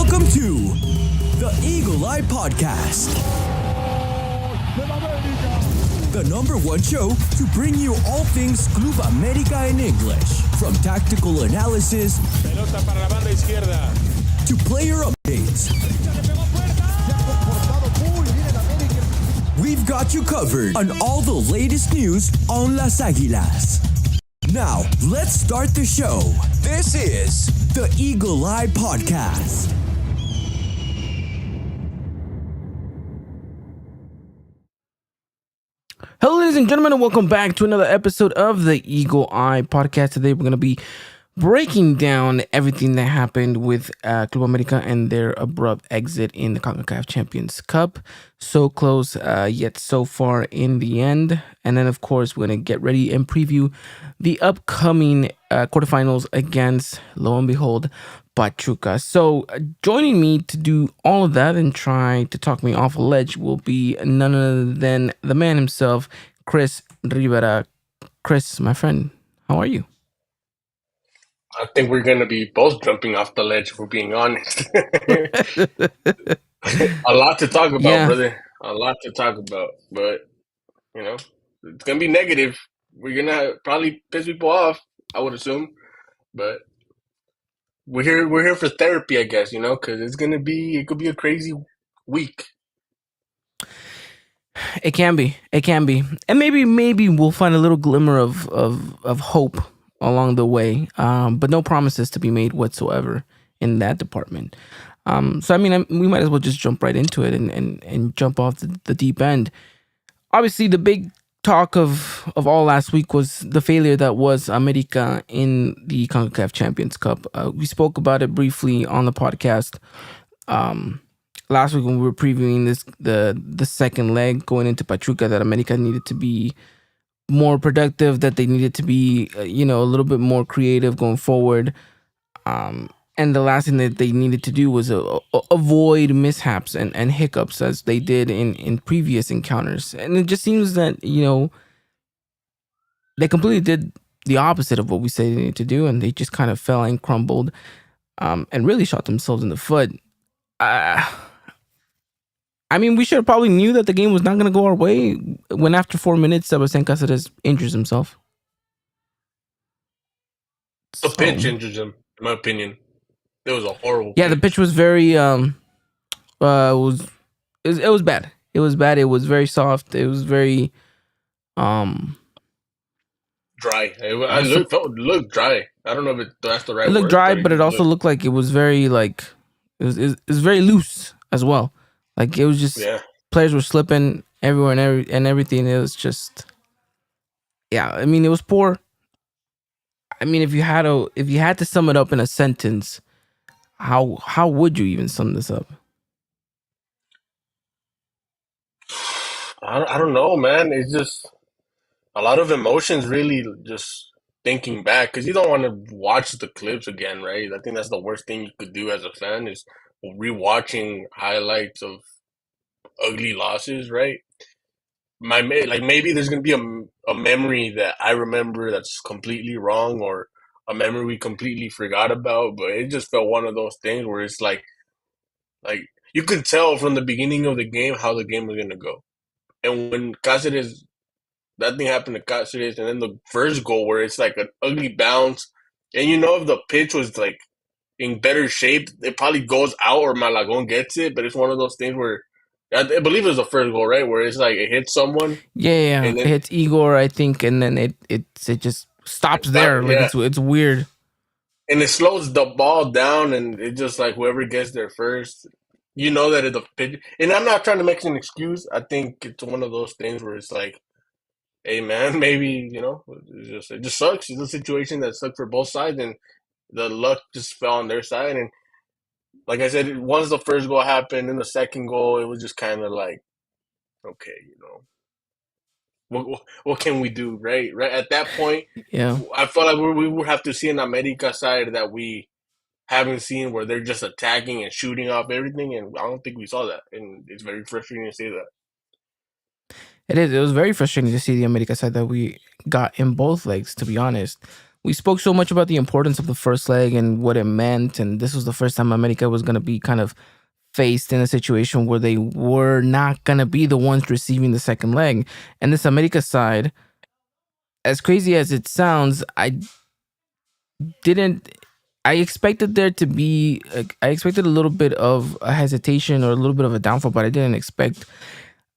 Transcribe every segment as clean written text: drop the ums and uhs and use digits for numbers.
Welcome to the Eagle Eye Podcast, the number one show to bring you all things Club America in English, from tactical analysis Pelota para la banda izquierda. to player updates. We've got you covered on all the latest news on Las Águilas. Now, let's start the show. This is the Eagle Eye Podcast. Hello, ladies and gentlemen, and welcome back to another episode of the Eagle Eye Podcast. Today, we're going to be breaking down everything that happened with Club America and their abrupt exit in the CONCACAF Champions Cup. So close, yet so far in the end. And then, of course, we're going to get ready and preview the upcoming quarterfinals against, lo and behold, Pachuca. So joining me to do all of that and try to talk me off a ledge will be none other than the man himself, Chris Rivera. Chris, my friend, how are you? I think we're going to be both jumping off the ledge, if we're being honest. A lot to talk about, Yeah. brother. A lot to talk about. But, you know, it's going to be negative. We're going to probably piss people off, I would assume. But we're here for therapy, I guess, because it could be a crazy week. It can be. And maybe we'll find a little glimmer of hope along the way. But no promises to be made whatsoever in that department. So, I mean, we might as well just jump right into it and jump off the deep end. Obviously, the big talk of all last week was the failure that was America in the CONCACAF Champions Cup. We spoke about it briefly on the podcast last week when we were previewing the second leg going into Pachuca, that America needed to be more productive, that they needed to be a little bit more creative going forward. And the last thing that they needed to do was avoid mishaps and hiccups as they did in previous encounters. And it just seems that, they completely did the opposite of what we said they needed to do. And they just kind of fell and crumbled and really shot themselves in the foot. I mean, we should have probably knew that the game was not going to go our way when after 4 minutes, Sebastián Cáceres injures himself. The pitch injured him, in my opinion. It was a horrible pitch. The pitch was very it was bad. It was bad. It was very soft. It was very dry. It looked dry. I don't know if that's the right word. It looked dry, but it also looked like it was very it was very loose as well. Like it was just players were slipping everywhere and everything. It was just I mean, it was poor. I mean, if you had to sum it up in a sentence, how would you even sum this up? I don't know, man. It's just a lot of emotions, really, just thinking back, because you don't want to watch the clips again, right? I think that's the worst thing you could do as a fan, is rewatching highlights of ugly losses, right? Maybe there's gonna be a memory that I remember that's completely wrong, or a memory we completely forgot about. But it just felt one of those things where it's like you could tell from the beginning of the game how the game was gonna go. And when Cáceres, that thing happened to Cáceres, and then the first goal where it's like an ugly bounce, and if the pitch was like in better shape, it probably goes out or Malagón gets it. But it's one of those things where I believe it was the first goal, right? Where it's like it hits someone. Yeah. It hits Igor, I think, and then it just stops there. It's weird. And it slows the ball down, and it just like whoever gets there first, that it's a pitch. And I'm not trying to make an excuse. I think it's one of those things where it's like, hey man, maybe it just sucks. It's a situation that sucks for both sides, and the luck just fell on their side. And like I said, once the first goal happened, and the second goal, it was just kind of like, okay, what can we do, right? Right at that point, I felt like we would have to see an America side that we haven't seen, where they're just attacking and shooting off everything, and I don't think we saw that, and it's very frustrating to see that. It is. It was very frustrating to see the America side that we got in both legs, to be honest. we spoke so much about the importance of the first leg and what it meant, and this was the first time America was going to be kind of faced in a situation where they were not going to be the ones receiving the second leg. And this America side, as crazy as it sounds, didn't I expected there to be I expected a little bit of a hesitation or a little bit of a downfall, but I didn't expect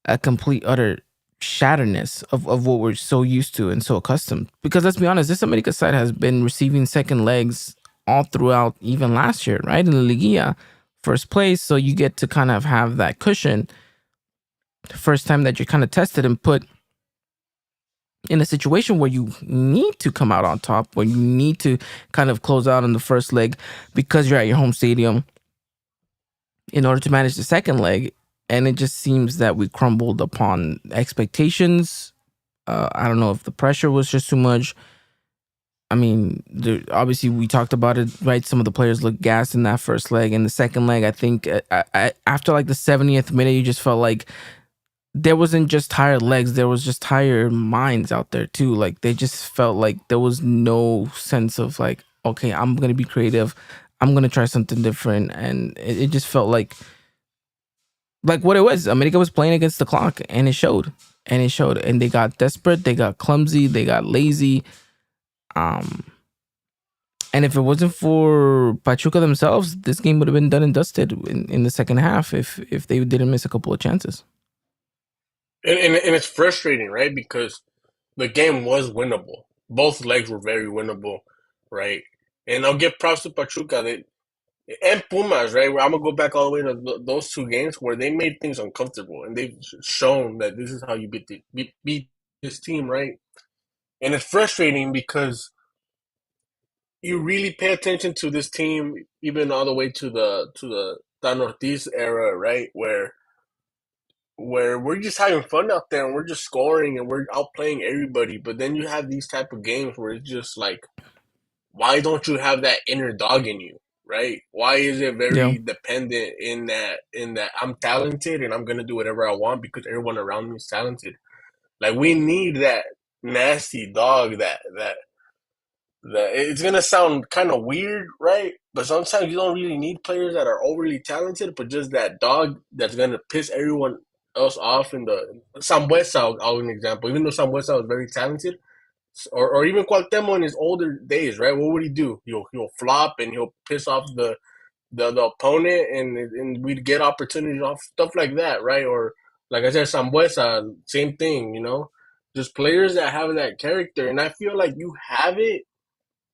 a complete utter shatterness of what we're so used to and so accustomed. Because let's be honest, this America side has been receiving second legs all throughout, even last year, right? In the Liguilla, first place. So you get to kind of have that cushion the first time that you're kind of tested and put in a situation where you need to come out on top, where you need to kind of close out on the first leg because you're at your home stadium in order to manage the second leg. And it just seems that we crumbled upon expectations. I don't know if the pressure was just too much. I mean, obviously we talked about it, right? Some of the players looked gassed in that first leg. And the second leg, I think after like the 70th minute, you just felt like there wasn't just tired legs, there was just tired minds out there too. Like they just felt like there was no sense of like, okay, I'm gonna be creative, I'm gonna try something different, and it just felt like what it was. America was playing against the clock, and it showed, and they got desperate, they got clumsy, they got lazy. And if it wasn't for Pachuca themselves, this game would have been done and dusted in the second half if they didn't miss a couple of chances. And it's frustrating, right? Because the game was winnable. Both legs were very winnable, right? And I'll give props to Pachuca and Pumas, right? Where I'm gonna go back all the way to those two games where they made things uncomfortable, and they've shown that this is how you beat this team, right? And it's frustrating because you really pay attention to this team, even all the way to the Dan Ortiz era, right? Where we're just having fun out there and we're just scoring and we're outplaying everybody. But then you have these type of games where it's just like, why don't you have that inner dog in you, right? Why is it Yeah. very dependent in that I'm talented and I'm gonna do whatever I want because everyone around me is talented? Like we need that nasty dog that it's gonna sound kind of weird, right? But sometimes you don't really need players that are overly talented, but just that dog that's gonna piss everyone else off. In the Sambuesa, I'll give an example. Even though Sambuesa was very talented, or even Cuauhtemoc in his older days, right? What would he do? He'll flop and he'll piss off the opponent, and we'd get opportunities off stuff like that, right? Or like I said, Sambuesa, same thing, just players that have that character, and I feel like you have it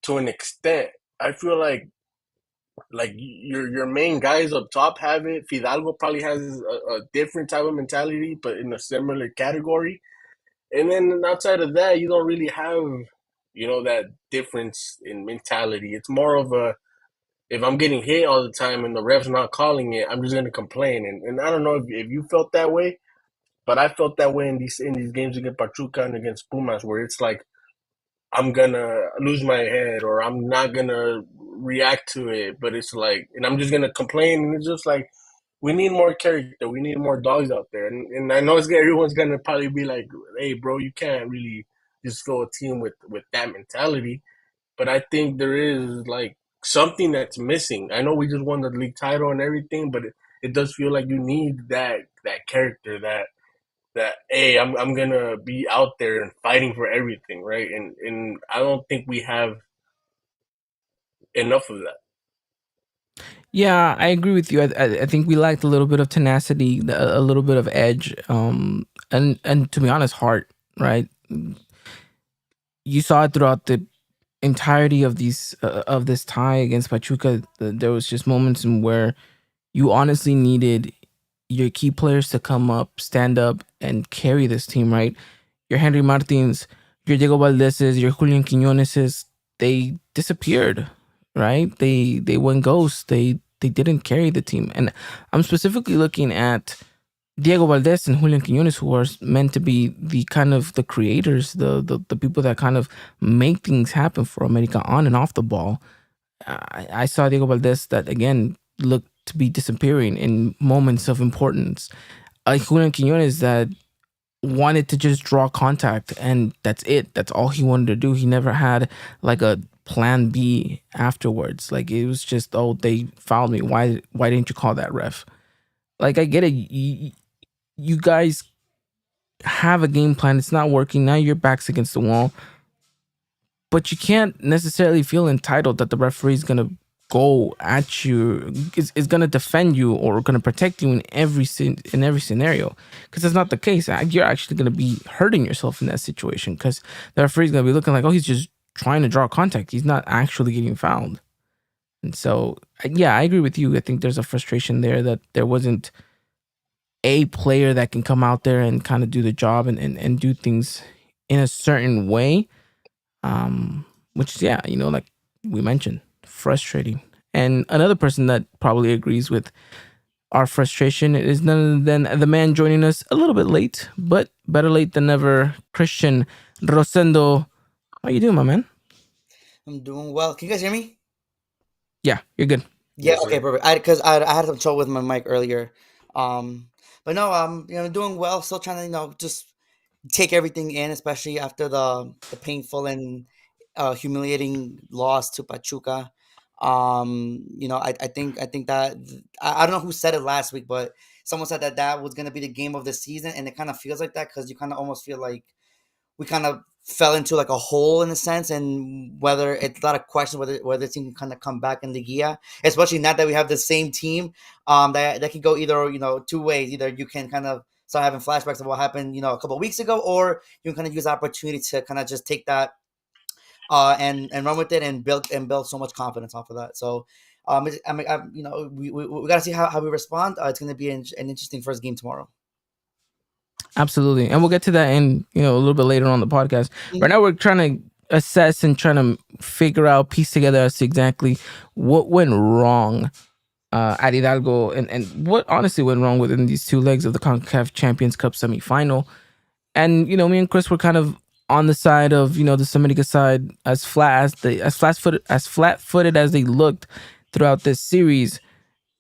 to an extent. I feel like your main guys up top have it. Fidalgo probably has a different type of mentality, but in a similar category. And then outside of that, you don't really have that difference in mentality. It's more of a, if I'm getting hit all the time and the ref's not calling it, I'm just gonna complain. And I don't know if you felt that way, but I felt that way in these games against Pachuca and against Pumas, where it's like I'm gonna lose my head or I'm not gonna react to it, but it's like, and I'm just gonna complain, and it's just like we need more character, we need more dogs out there, and I know everyone's gonna probably be like, "Hey, bro, you can't really just fill a team with that mentality," but I think there is like something that's missing. I know we just won the league title and everything, but it does feel like you need that character, that hey, I'm gonna be out there and fighting for everything, right? And I don't think we have enough of that. Yeah, I agree with you. I think we lacked a little bit of tenacity, a little bit of edge, and to be honest, heart. Right? You saw it throughout the entirety of this tie against Pachuca. There was just moments in where you honestly needed your key players to come up, stand up, and carry this team. Right? Your Henry Martins, your Diego Valdez's, your Julian Quiñones's, they disappeared. Right? They went ghost. They didn't carry the team. And I'm specifically looking at Diego Valdez and Julian Quiñones, who are meant to be the kind of the creators, the people that kind of make things happen for America on and off the ball. I saw Diego Valdez that, again, looked to be disappearing in moments of importance. Julian Quiñones that wanted to just draw contact, and that's it. That's all he wanted to do. He never had like a plan B afterwards. Like it was just, oh, they fouled me. Why didn't you call that, ref? Like I get it. You guys have a game plan. It's not working. Now your back's against the wall. But you can't necessarily feel entitled that the referee is gonna go at you, is gonna defend you or gonna protect you in every scenario, because that's not the case. You're actually gonna be hurting yourself in that situation, because the referee's gonna be looking like, oh, he's just trying to draw contact. He's not actually getting fouled. And so, yeah, I agree with you. I think there's a frustration there that there wasn't a player that can come out there and kind of do the job and do things in a certain way, which is, yeah, like we mentioned, frustrating. And another person that probably agrees with our frustration is none other than the man joining us a little bit late, but better late than never, Christian Rosendo. How you doing, my man? I'm doing well. Can you guys hear me? Yeah, you're good. Yeah. Yes, Okay. sir. Perfect. Because I had some trouble with my mic earlier. Um, but no. Doing well. Still trying to just take everything in, especially after the painful and humiliating loss to Pachuca. I think that I don't know who said it last week, but someone said that that was gonna be the game of the season, and it kind of feels like that because you kind of almost feel like we kind of fell into like a hole in a sense, and whether it's a lot of questions whether the team can kind of come back in the Liguilla, especially now that we have the same team, that can go either two ways. Either you can kind of start having flashbacks of what happened a couple of weeks ago, or you can kind of use the opportunity to kind of just take that and run with it and build so much confidence off of that. So we got to see how we respond. It's going to be an interesting first game tomorrow. Absolutely. And we'll get to that in, a little bit later on the podcast. Right now we're trying to assess and trying to figure out, piece together as to exactly what went wrong at Hidalgo, and what honestly went wrong within these two legs of the CONCACAF Champions Cup semifinal. And me and Chris were kind of on the side of the Semitica side, as flat footed as they looked throughout this series.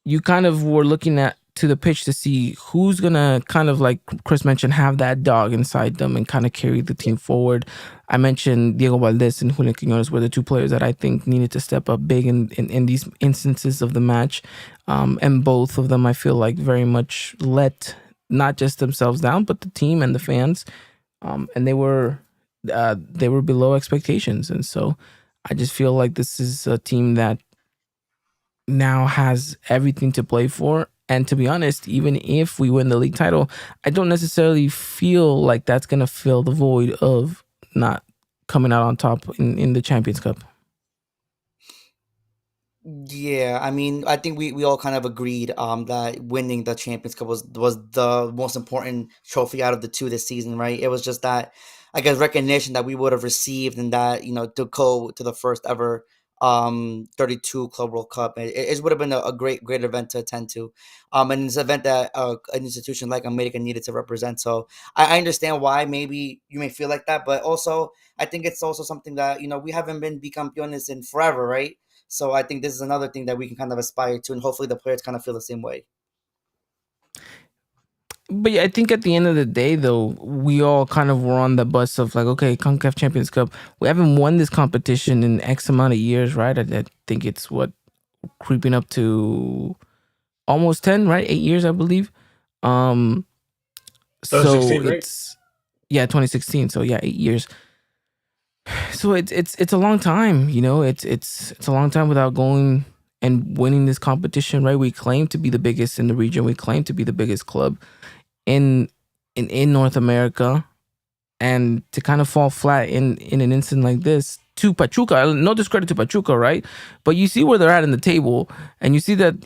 You kind of were looking at to the pitch to see who's gonna, kind of like Chris mentioned, have that dog inside them and kind of carry the team forward. I mentioned Diego Valdez and Julian Quiñones were the two players that I think needed to step up big in these instances of the match, and both of them I feel like very much let not just themselves down but the team and the fans, and they were below expectations. And so I just feel like this is a team that now has everything to play for. And to be honest, even if we win the league title, I don't necessarily feel like that's going to fill the void of not coming out on top in the Champions Cup. Yeah, I mean, I think we all kind of agreed that winning the Champions Cup was the most important trophy out of the two this season, right? It was just that, I guess, recognition that we would have received, and that to go to the first ever 32 Club World Cup. It would have been a great event to attend to, and it's an event that an institution like America needed to represent. So I understand why maybe you may feel like that, but also I think it's also something that we haven't been bicampeones in forever, right? So I think this is another thing that we can kind of aspire to, and hopefully the players kind of feel the same way. But yeah, I think at the end of the day, though, we all kind of were on the bus of like, okay, CONCACAF Champions Cup. We haven't won this competition in X amount of years, right? I think it's creeping up to almost 10, right? 8 years, I believe. So 2016, right? it's 2016. So yeah, 8 years. So it's a long time, it's a long time without going and winning this competition, right? We claim to be the biggest in the region. We claim to be the biggest club in North America, and to kind of fall flat in an instant like this to Pachuca. No discredit to Pachuca, right? But you see where they're at in the table, and you see that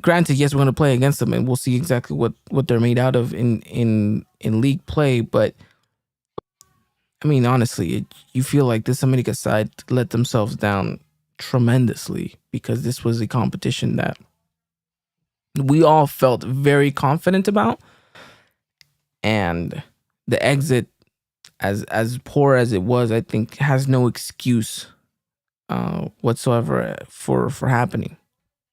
granted, yes, we're going to play against them, and we'll see exactly what they're made out of in league play, but. I mean, honestly, you feel like this America side let themselves down tremendously, because this was a competition that we all felt very confident about, and the exit, as poor as it was, I think has no excuse whatsoever for happening.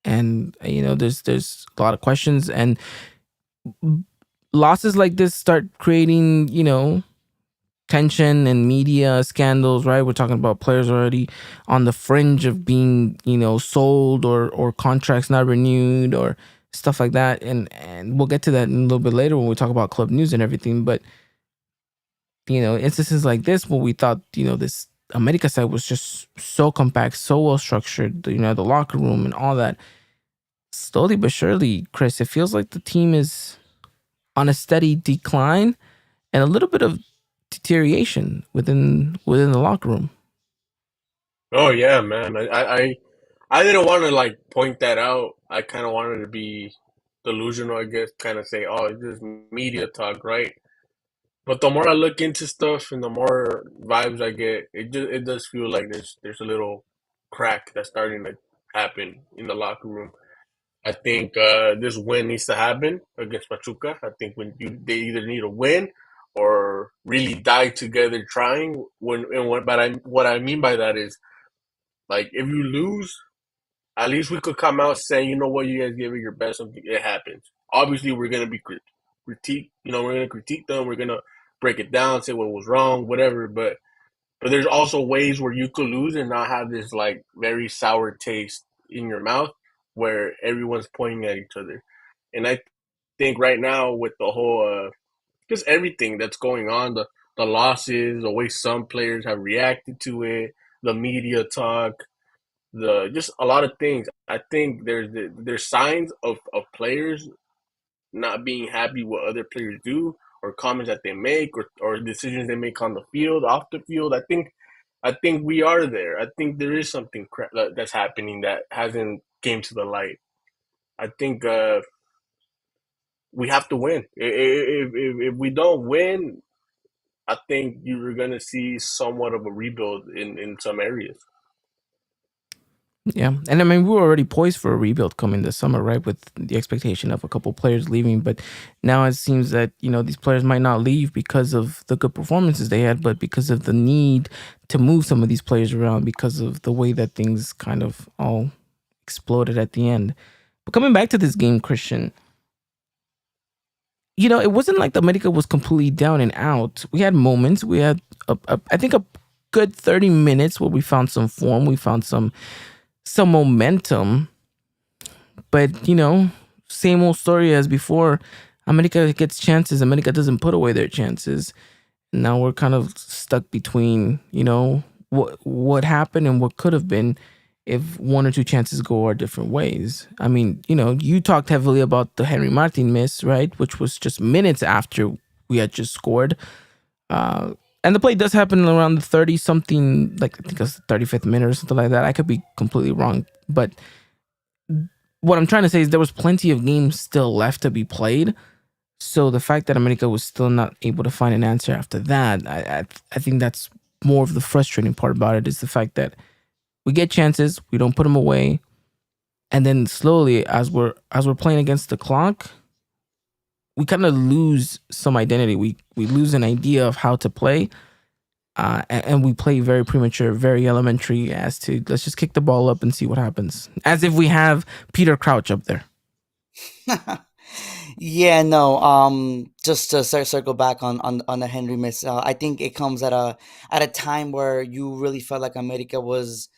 And there's a lot of questions, and losses like this start creating, tension and media scandals, right? We're talking about players already on the fringe of being, sold or contracts not renewed or stuff like that. And we'll get to that in a little bit later when we talk about club news and everything. But, instances like this where we thought, this America side was just so compact, so well structured, the locker room and all that. Slowly but surely, Chris, it feels like the team is on a steady decline and a little bit of deterioration within the locker room. Oh yeah, man. I didn't want to like point that out. I kind of wanted to be delusional, I guess, kind of say, oh, it's just media talk, right? But the more I look into stuff and the more vibes I get, it does feel like there's a little crack that's starting to happen in the locker room. I think this win needs to happen against Pachuca. I think they either need a win or really die together trying. What I mean by that is like if you lose, at least we could come out saying, you know what, you guys gave it your best. Something it happens. Obviously, we're gonna be critique. We're gonna critique them. We're gonna break it down, say what was wrong, whatever. But there's also ways where you could lose and not have this like very sour taste in your mouth where everyone's pointing at each other. And I think right now with the whole just everything that's going on, the losses, the way some players have reacted to it, the media talk, the just a lot of things. I think there's signs of players not being happy what other players do or comments that they make or decisions they make on the field, off the field. I think we are there. I think there is something that's happening that hasn't came to the light. I think we have to win. If we don't win, I think you're gonna see somewhat of a rebuild in some areas. Yeah, and I mean we were already poised for a rebuild coming this summer, right? With the expectation of a couple players leaving, but now it seems that these players might not leave because of the good performances they had, but because of the need to move some of these players around because of the way that things kind of all exploded at the end. But coming back to this game, Christian, it wasn't like the America was completely down and out. We had moments. We had, I think, a good 30 minutes where we found some form. We found some momentum. But, same old story as before. America gets chances. America doesn't put away their chances. Now we're kind of stuck between, what happened and what could have been if one or two chances go our different ways. I mean, you talked heavily about the Henry Martin miss, right? Which was just minutes after we had just scored. And the play does happen around the 30 something, like I think it's the 35th minute or something like that. I could be completely wrong. But what I'm trying to say is there was plenty of games still left to be played. So the fact that America was still not able to find an answer after that, I think that's more of the frustrating part about it is the fact that we get chances, we don't put them away, and then slowly as we're playing against the clock, we kind of lose some identity. We lose an idea of how to play, and we play very premature, very elementary. As to let's just kick the ball up and see what happens, as if we have Peter Crouch up there. Yeah, no. Just to circle back on the Henry miss, I think it comes at a time where you really felt like America was.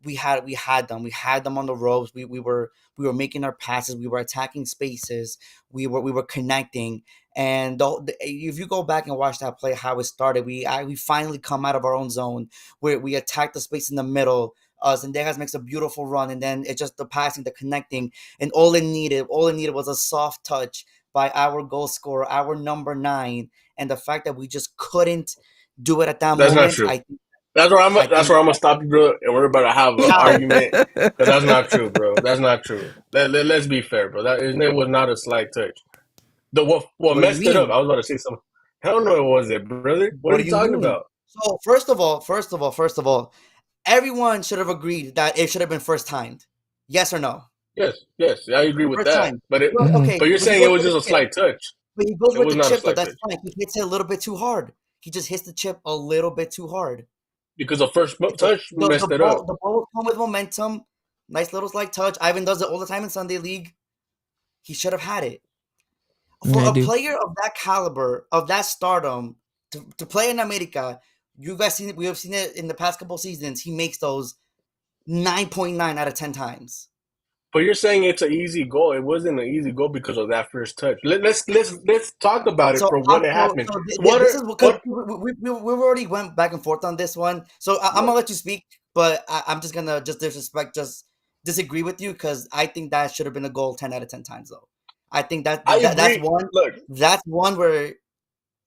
We had them on the ropes. We were making our passes. We were attacking spaces. We were connecting. And if you go back and watch that play, how it started, we finally come out of our own zone where we attack the space in the middle. Zendejas makes a beautiful run, and then it's just the passing, the connecting, and all it needed was a soft touch by our goal scorer, our number 9, and the fact that we just couldn't do it at that That's not moment. true. I think. That's I where I'm think gonna stop you, bro, and we're about to have an how argument because that's not true, bro. That's not true. Let's be fair, bro. It was not a slight touch. The what what do you messed it up? mean? I was about to say something. Hell no, it wasn't, brother. What What are do you you talking mean? about? So first of all, everyone should have agreed that it should have been first timed. Yes or no? Yes, I agree with First that. time. But Well, Mhm. okay, you're but he saying it goes was for the just a chip. slight touch. But he goes It with was the not a chip though. slight That's touch fine. He hits it a little bit too hard. He just hits the chip a little bit too hard. because the first It's a, touch the messed it ball up. the balls come with momentum. Nice little slight touch. Ivan does it all the time in Sunday League. He should have had it. For I a do. player of that caliber, of that stardom, to play in America, you guys seen it. We have seen it in the past couple seasons. He makes those 9.9 out of 10 times. But you're saying it's an easy goal. It wasn't an easy goal because of that first touch. Let's talk about it So, for what it happened. What this are is because what? we've already went back and forth on this one. So I'm gonna let you speak, but I'm just gonna just disagree with you because I think that should have been a goal 10 out of 10 times though. I think I that's agree. one Look, where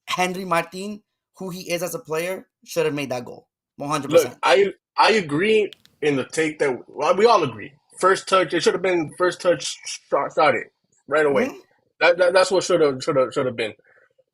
Henry Martin, who he is as a player, should have made that goal 100. look. percent I agree in the take that well, we all agree. First touch. It should have been first touch. Shot it right away. Hmm. That's what should have been.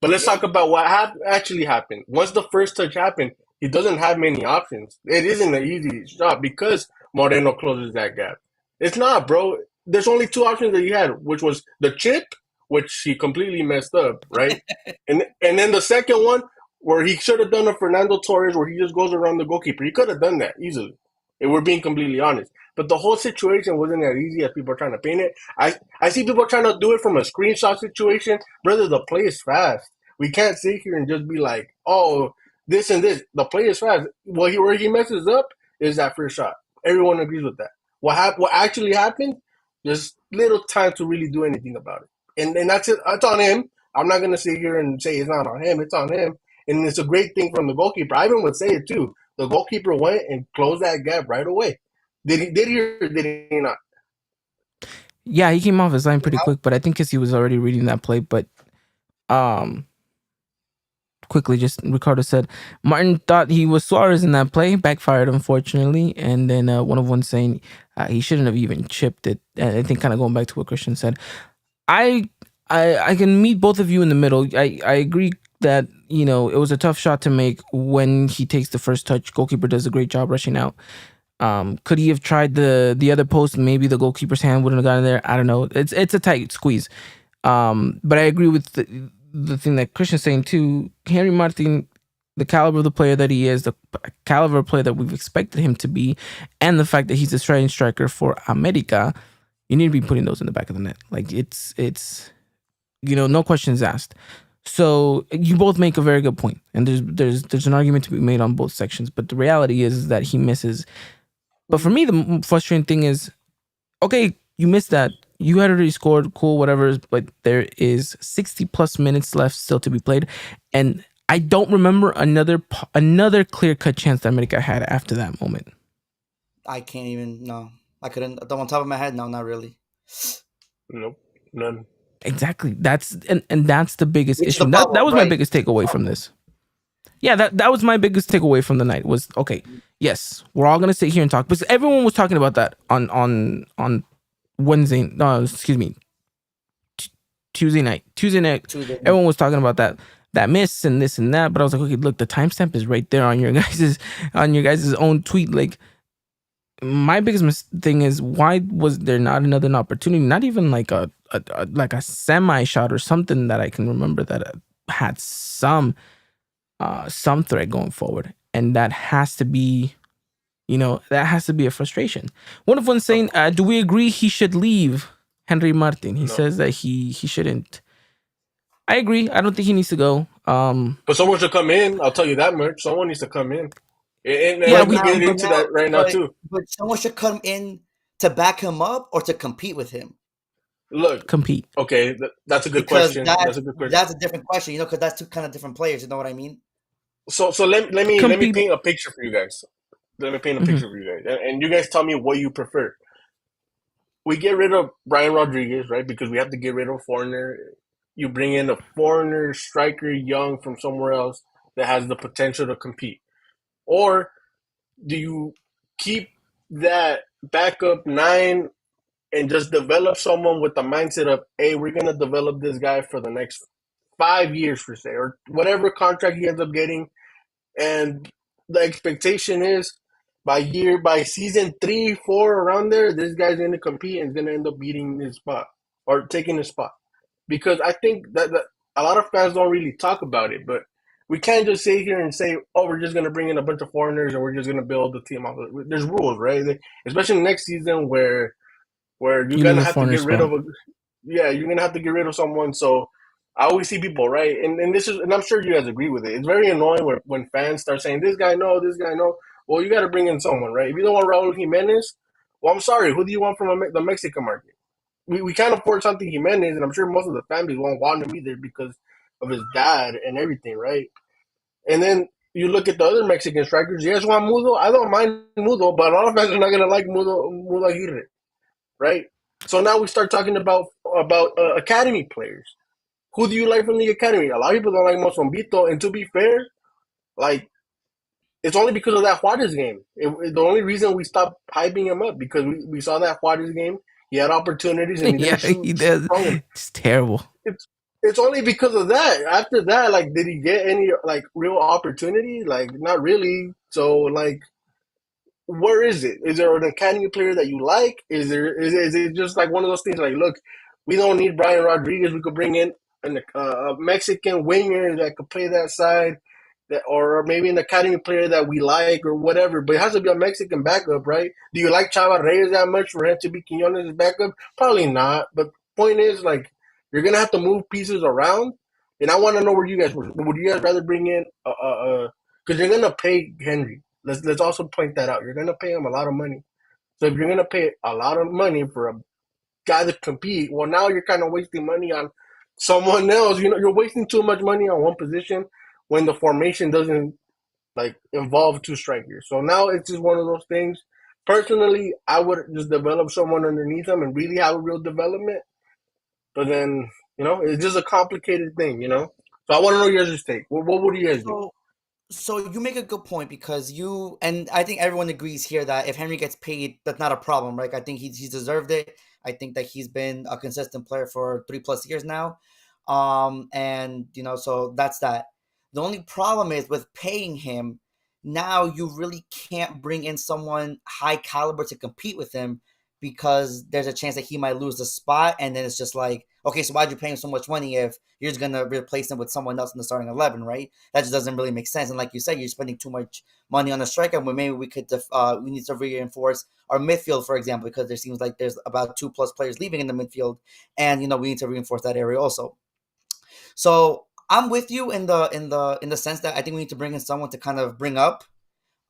But let's Yeah, talk about what actually happened. Once the first touch happened, he doesn't have many options. It isn't an easy shot because Moreno closes that gap. It's not, bro. There's only two options that he had, which was the chip, which he completely messed up, right? And then the second one, where he should have done a Fernando Torres, where he just goes around the goalkeeper. He could have done that easily, if we're being completely honest. But the whole situation wasn't as easy as people are trying to paint it. I see people trying to do it from a screenshot situation. Brother, the play is fast. We can't sit here and just be like, oh, this and this. The play is fast. Where he messes up is that first shot. Everyone agrees with that. What actually happened? There's little time to really do anything about it, and that's it. That's on him. I'm not gonna sit here and say it's not on him. It's on him, and it's a great thing from the goalkeeper. Ivan would say it too. The goalkeeper went and closed that gap right away. Did he? Did he or did he not? Yeah, he came off his line pretty quick, but I think because he was already reading that play. But um, quickly, just Ricardo said Martin thought he was Suarez in that play, backfired unfortunately, and then one of one saying he shouldn't have even chipped it. I think kind of going back to what Christian said. I I can meet both of you in the middle. I agree that it was a tough shot to make when he takes the first touch. Goalkeeper does a great job rushing out. Could he have tried the other post? Maybe the goalkeeper's hand wouldn't have gotten there. I don't know. It's a tight squeeze. But I agree with the thing that Christian's saying too. Henry Martin, the caliber of the player that he is, the caliber of player that we've expected him to be, and the fact that he's a starting striker for America, you need to be putting those in the back of the net. Like it's no questions asked. So you both make a very good point, and there's an argument to be made on both sections. But the reality is that he misses. But for me, the frustrating thing is, okay, you missed that. You had already scored, cool, whatever. But there is 60 plus minutes left still to be played, and I don't remember another clear cut chance that America had after that moment. I can't even. No, I couldn't. On top of my head, no, not really. Nope, none. Exactly. That's and that's the biggest Which is issue. the That problem, was my right? biggest takeaway from this. Yeah, that was my biggest takeaway from the night was, okay, yes, we're all gonna sit here and talk because everyone was talking about that on Wednesday. No, excuse me, Tuesday night. Tuesday. Everyone was talking about that miss and this and that. But I was like, okay, look, the timestamp is right there on your guys' own tweet. Like, my biggest thing is, why was there not another opportunity? Not even like a semi shot or something that I can remember that had some threat going forward, and that has to be a frustration. One of them saying, do we agree he should leave? Henry Martin, he No. says that he shouldn't. I agree. I don't think he needs to go. But someone should come in. I'll tell you that much. Someone needs to come in, and Yeah, I we could get into that right now too. But someone should come in to back him up or to compete with him. Look, compete. okay, that's a good Because question. That's a good question. that's a different question, because that's two kind of different players. You know what I mean? So let me Compete. paint a picture for you guys. Let me paint a Mhm. picture for you guys, and you guys tell me what you prefer. We get rid of Brian Rodriguez, right? Because we have to get rid of a foreigner. You bring in a foreigner striker, young from somewhere else that has the potential to compete, or do you keep that backup nine and just develop someone with the mindset of, hey, we're gonna develop this guy for the next 5 years per se, or whatever contract he ends up getting, and the expectation is by season 3, 4 around there, this guy's gonna compete and is gonna end up beating his spot or taking his spot. Because I think that a lot of fans don't really talk about it, but we can't just sit here and say, "Oh, we're just gonna bring in a bunch of foreigners and we're just gonna build the team off." There's rules, right? Especially next season where you're You lose gonna a have to foreigner get rid spot. of you're gonna have to get rid of someone. So I always see people, right? And this is, and I'm sure you guys agree with it. It's very annoying when fans start saying, this guy no, this guy no. Well, you got to bring in someone, right? If you don't want Raul Jimenez, well, I'm sorry. Who do you want from the Mexican market? We can't afford something Jimenez, and I'm sure most of the families won't want him either because of his dad and everything, right? And then you look at the other Mexican strikers. You guys want Mudo? I don't mind Mudo, but a lot of fans are not going to like Mudo Aguirre, right? So now we start talking about academy players. Who do you like from the academy? A lot of people don't like Mozombito, and to be fair, like it's only because of that Juarez game. The only reason we stopped hyping him up because we saw that Juarez game. He had opportunities and he Yeah, didn't he shoot does. from them. It's terrible. It's only because of that. After that, like, did he get any like real opportunity? Like, not really. So, like, where is it? Is there an academy player that you like? Is it just like one of those things? Like, look, we don't need Brian Rodriguez. We could bring in a Mexican winger that could play that side, that or maybe an academy player that we like or whatever. But it has to be a Mexican backup, right? Do you like Chava Reyes that much for him to be Quinones' backup? Probably not. But point is, like, you're gonna have to move pieces around. And I want to know where you guys would you guys rather bring in because you're gonna pay Henry. Let's also point that out. You're gonna pay him a lot of money. So if you're gonna pay a lot of money for a guy to compete, well, now you're kind of wasting money on someone else. You know, you're wasting too much money on one position when the formation doesn't like involve two strikers. So now it's just one of those things. Personally, I would just develop someone underneath him and really have a real development. But then, it's just a complicated thing. So I want to know your guys' take. What would you guys do? So So you make a good point because and I think everyone agrees here that if Henry gets paid, that's not a problem, right? I think he's deserved it. I think that he's been a consistent player for 3+ years now. And so that's that. The only problem is with paying him, now you really can't bring in someone high caliber to compete with him because there's a chance that he might lose the spot, and then it's just like, okay, so why'd you pay him so much money if you're just gonna replace him with someone else in the starting 11, right? That just doesn't really make sense. And like you said, you're spending too much money on a striker. When maybe we need to reinforce our midfield, for example, because there seems like there's about 2+ players leaving in the midfield, and we need to reinforce that area also. So I'm with you in the sense that I think we need to bring in someone to kind of bring up.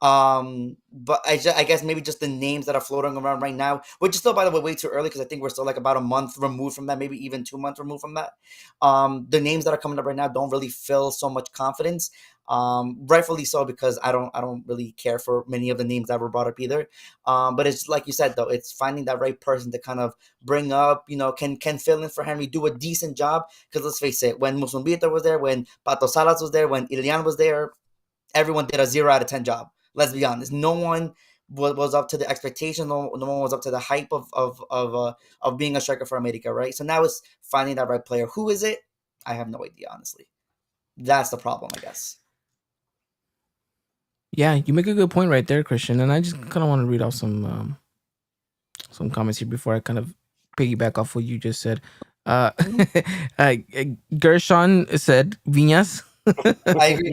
But I guess maybe just the names that are floating around right now, which is still, by the way too early because I think we're still like about a month removed from that, maybe even 2 months removed from that. The names that are coming up right now don't really fill so much confidence. Rightfully so, because I don't really care for many of the names that were brought up either. But it's like you said though, it's finding that right person to kind of bring up, can fill in for Henry, do a decent job. Because let's face it, when Musumbita was there, when Pato Salas was there, when Ilian was there, everyone did a 0 out of 10 job. Let's be honest. No one was up to the expectation. No one was up to the hype of being a striker for America, right? So now it's finding that right player. Who is it? I have no idea, honestly. That's the problem, I guess. Yeah, you make a good point right there, Christian. And I just kind of want to read off some comments here before I kind of piggyback off what you just said. uh, Gershon said Viñas. I agree.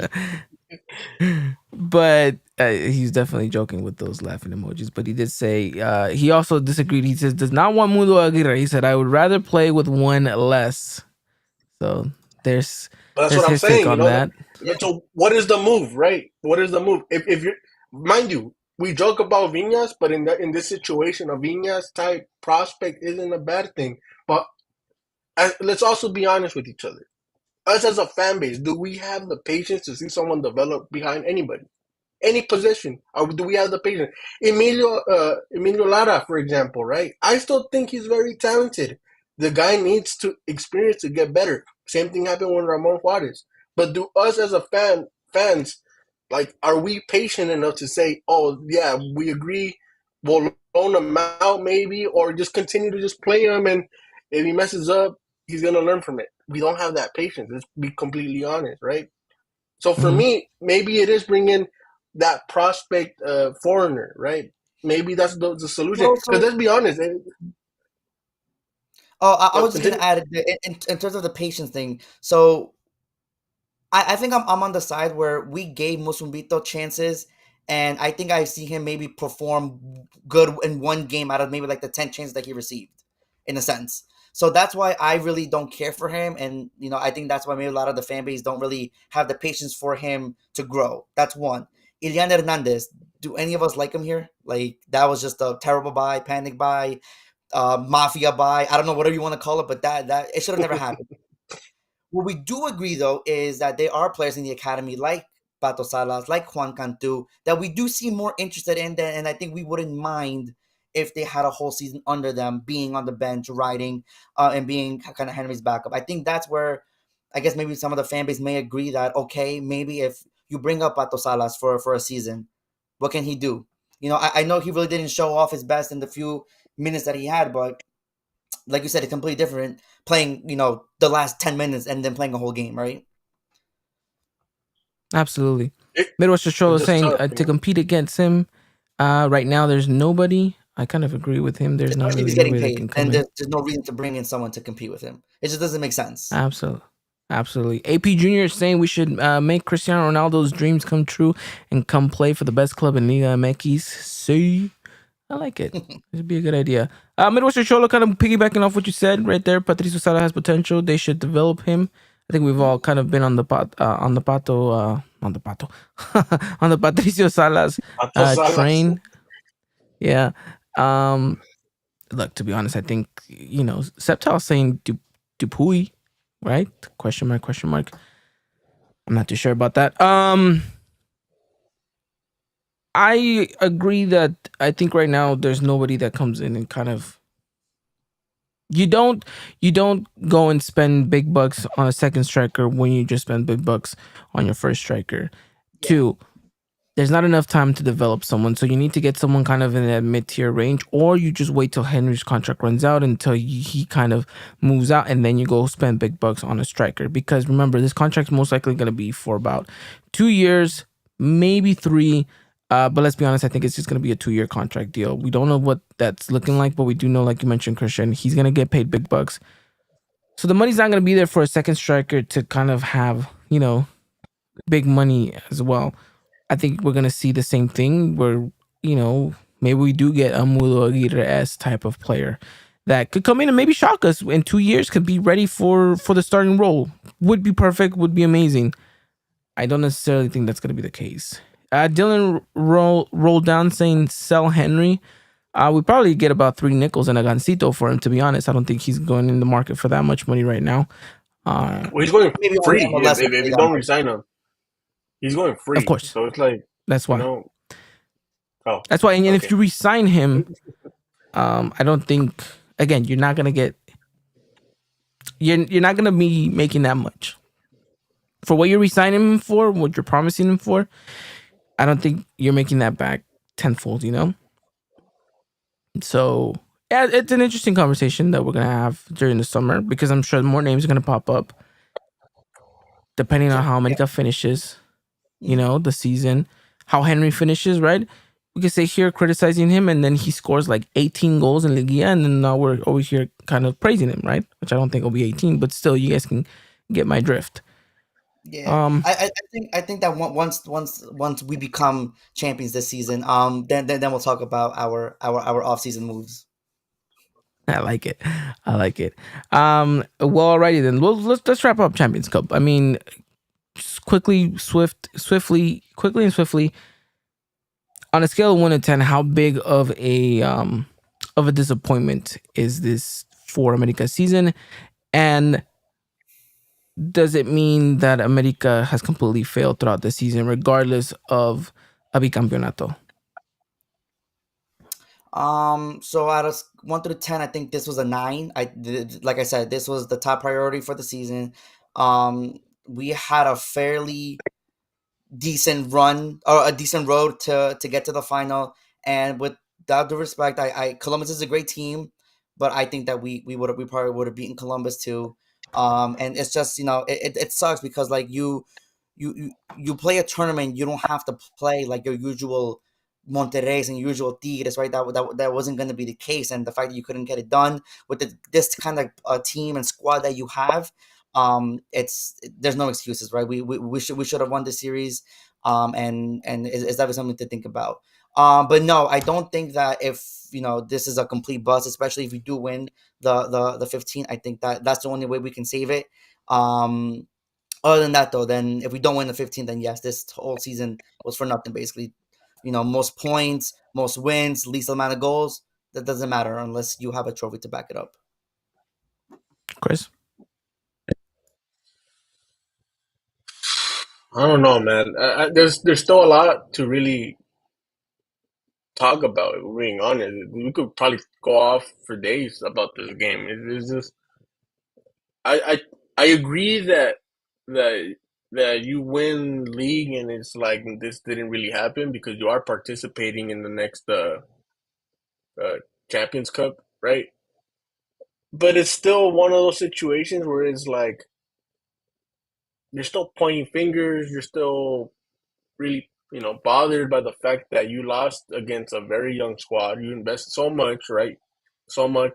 But he's definitely joking with those laughing emojis. But he did say he also disagreed. He says does not want Mundo Aguirre. He said I would rather play with one less. So there's But that's there's what I'm his take saying. on that. So what is the move, right? What is the move? If you're, mind you, we joke about Viñas, but in this situation, a Viñas type prospect isn't a bad thing. But let's also be honest with each other. Us as a fan base, do we have the patience to see someone develop behind anybody? Any position, or do we have the patience? Emilio Lara, for example, right? I still think he's very talented. The guy needs to experience to get better. Same thing happened with Ramon Juarez. But do us as a fans, like, are we patient enough to say, oh yeah, we agree, we'll loan him out maybe, or just continue to just play him, and if he messes up, he's gonna learn from it. We don't have that patience. Let's be completely honest, right? So for Mhm. me, maybe it is bringing that prospect foreigner, right? Maybe that's the solution. Well, Because so let's be honest. I was just gonna Continue. add in terms of the patience thing. So I think I'm on the side where we gave Musumbito chances, and I think I see him maybe perform good in one game out of maybe like the 10 chances that he received, in a sense. So that's why I really don't care for him, and I think that's why maybe a lot of the fan base don't really have the patience for him to grow. That's one. Ilian Hernandez, do any of us like him here? Like, that was just a terrible buy, panic buy, mafia buy. I don't know, whatever you want to call it, but that it should have never happened. What we do agree, though, is that there are players in the academy like Pato Salas, like Juan Cantu, that we do seem more interested in, and I think we wouldn't mind if they had a whole season under them, being on the bench, riding, and being kind of Henry's backup. I think that's where I guess maybe some of the fan base may agree that, okay, maybe if you bring up Pato Salas for a season, what can he do? I know he really didn't show off his best in the few minutes that he had, but like you said, it's completely different playing, the last 10 minutes and then playing a whole game, right? Absolutely. It, Midwest Stroll it's is just saying tough, to compete against him, right now there's nobody. I kind of agree with him. There's not Especially if really he's getting nobody that paid, can come and in. there's no reason to bring in someone to compete with him. It just doesn't make sense. Absolutely. Absolutely. AP Junior is saying we should make Cristiano Ronaldo's dreams come true and come play for the best club in Liga MX. See, I like it. It'd be a good idea. Midwestern Cholo, kind of piggybacking off what you said right there. Patricio Sala has potential. They should develop him. I think we've all kind of been on the on the pato, on the pato, on the Patricio Salas Pato Salas. train. Yeah. Look, to be honest, I think Septal saying Dupuy, right? Question mark, question mark. I'm not too sure about that. I agree that I think right now there's nobody that comes in and kind of you don't go and spend big bucks on a second striker when you just spend big bucks on your first striker. Yeah. Two, there's not enough time to develop someone, so you need to get someone kind of in that mid-tier range, or you just wait till Henry's contract runs out until he kind of moves out, and then you go spend big bucks on a striker. Because remember, this contract's most likely going to be for about 2 years, maybe 3. But let's be honest, I think it's just going to be a 2-year contract deal. We don't know what that's looking like, but we do know, like you mentioned, Christian, he's going to get paid big bucks. So the money's not going to be there for a second striker to kind of have, big money as well. I think we're gonna see the same thing where, maybe we do get a Mulo Aguirre-esque type of player that could come in and maybe shock us in 2 years, could be ready for the starting role. Would be perfect, would be amazing. I don't necessarily think that's gonna be the case. Dylan rolled down saying sell Henry. We probably get about 3 nickels and a gancito for him, to be honest. I don't think he's going in the market for that much money right now. Well, he's going Maybe free on MLS if you don't resign him. He's going free. Of course. So it's like, That's why. Oh, that's why. And okay. if you resign him, I don't think. Again, you're not gonna get. You're not gonna be making that much for what you're resigning him for. What you're promising him for. I don't think you're making that back tenfold. So yeah, it's an interesting conversation that we're gonna have during the summer, because I'm sure more names are gonna pop up depending on how America finishes. The season, how Henry finishes, right? We could say here criticizing him, and then he scores like 18 goals in Liguilla, and then now we're over here kind of praising him, right? Which I don't think will be 18, but still, you guys can get my drift. Yeah, I think that once we become champions this season, then we'll talk about our off season moves. I like it. Well, alrighty then. Well, let's wrap up Champions Cup. I mean, quickly, swiftly, on a scale of 1 to 10, how big of a disappointment is this for America's season? And does it mean that America has completely failed throughout the season, regardless of a bicampeonato? So out of 1 through 10, I think this was a 9. Like I said, this was the top priority for the season. We had a fairly decent run, or a decent road to get to the final. And with that due respect, Columbus is a great team, but I think that we probably would have beaten Columbus too. And it's just, it sucks because like you play a tournament, you don't have to play like your usual Monterrey's and usual Tigres, right? That wasn't going to be the case, and the fact that you couldn't get it done with this kind of team and squad that you have, there's no excuses, right? We should have won the series, and it's definitely something to think about. But no, I don't think that if this is a complete bust, especially if we do win the 15. I think that's the only way we can save it. Other than that, though, then if we don't win the 15, then yes, this whole season was for nothing, basically. Most points, most wins, least amount of goals. That doesn't matter unless you have a trophy to back it up. Chris? I don't know, man. There's still a lot to really talk about. If we're being honest, we could probably go off for days about this game. It's just I I agree that that you win league and it's like this didn't really happen because you are participating in the next uh, Champions Cup, right? But it's still one of those situations where it's like you're still pointing fingers, you're still really, bothered by the fact that you lost against a very young squad. You invest so much, right? So much,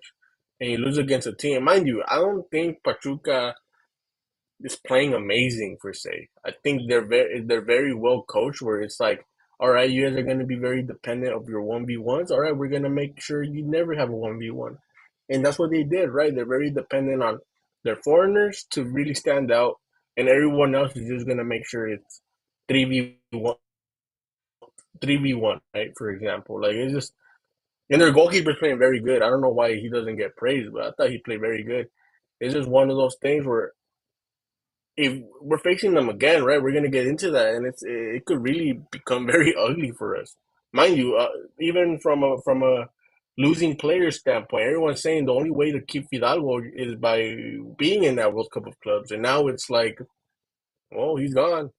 and you lose against a team. Mind you, I don't think Pachuca is playing amazing per se. I think they're very well coached. Where it's like, all right, you guys are going to be very dependent of your 1v1s. All right, we're going to make sure you never have a 1v1, and that's what they did, right? They're very dependent on their foreigners to really stand out, and everyone else is just going to make sure it's 3v1 3v1, right? For example, like it's just and their goalkeeper's playing very good. I don't know why he doesn't get praised, but I thought he played very good. It's just one of those things where if we're facing them again, right, we're gonna get into that, and it could really become very ugly for us, mind you. Even from a losing player standpoint, everyone's saying the only way to keep Fidalgo is by being in that World Cup of Clubs, and now it's like, well, he's gone.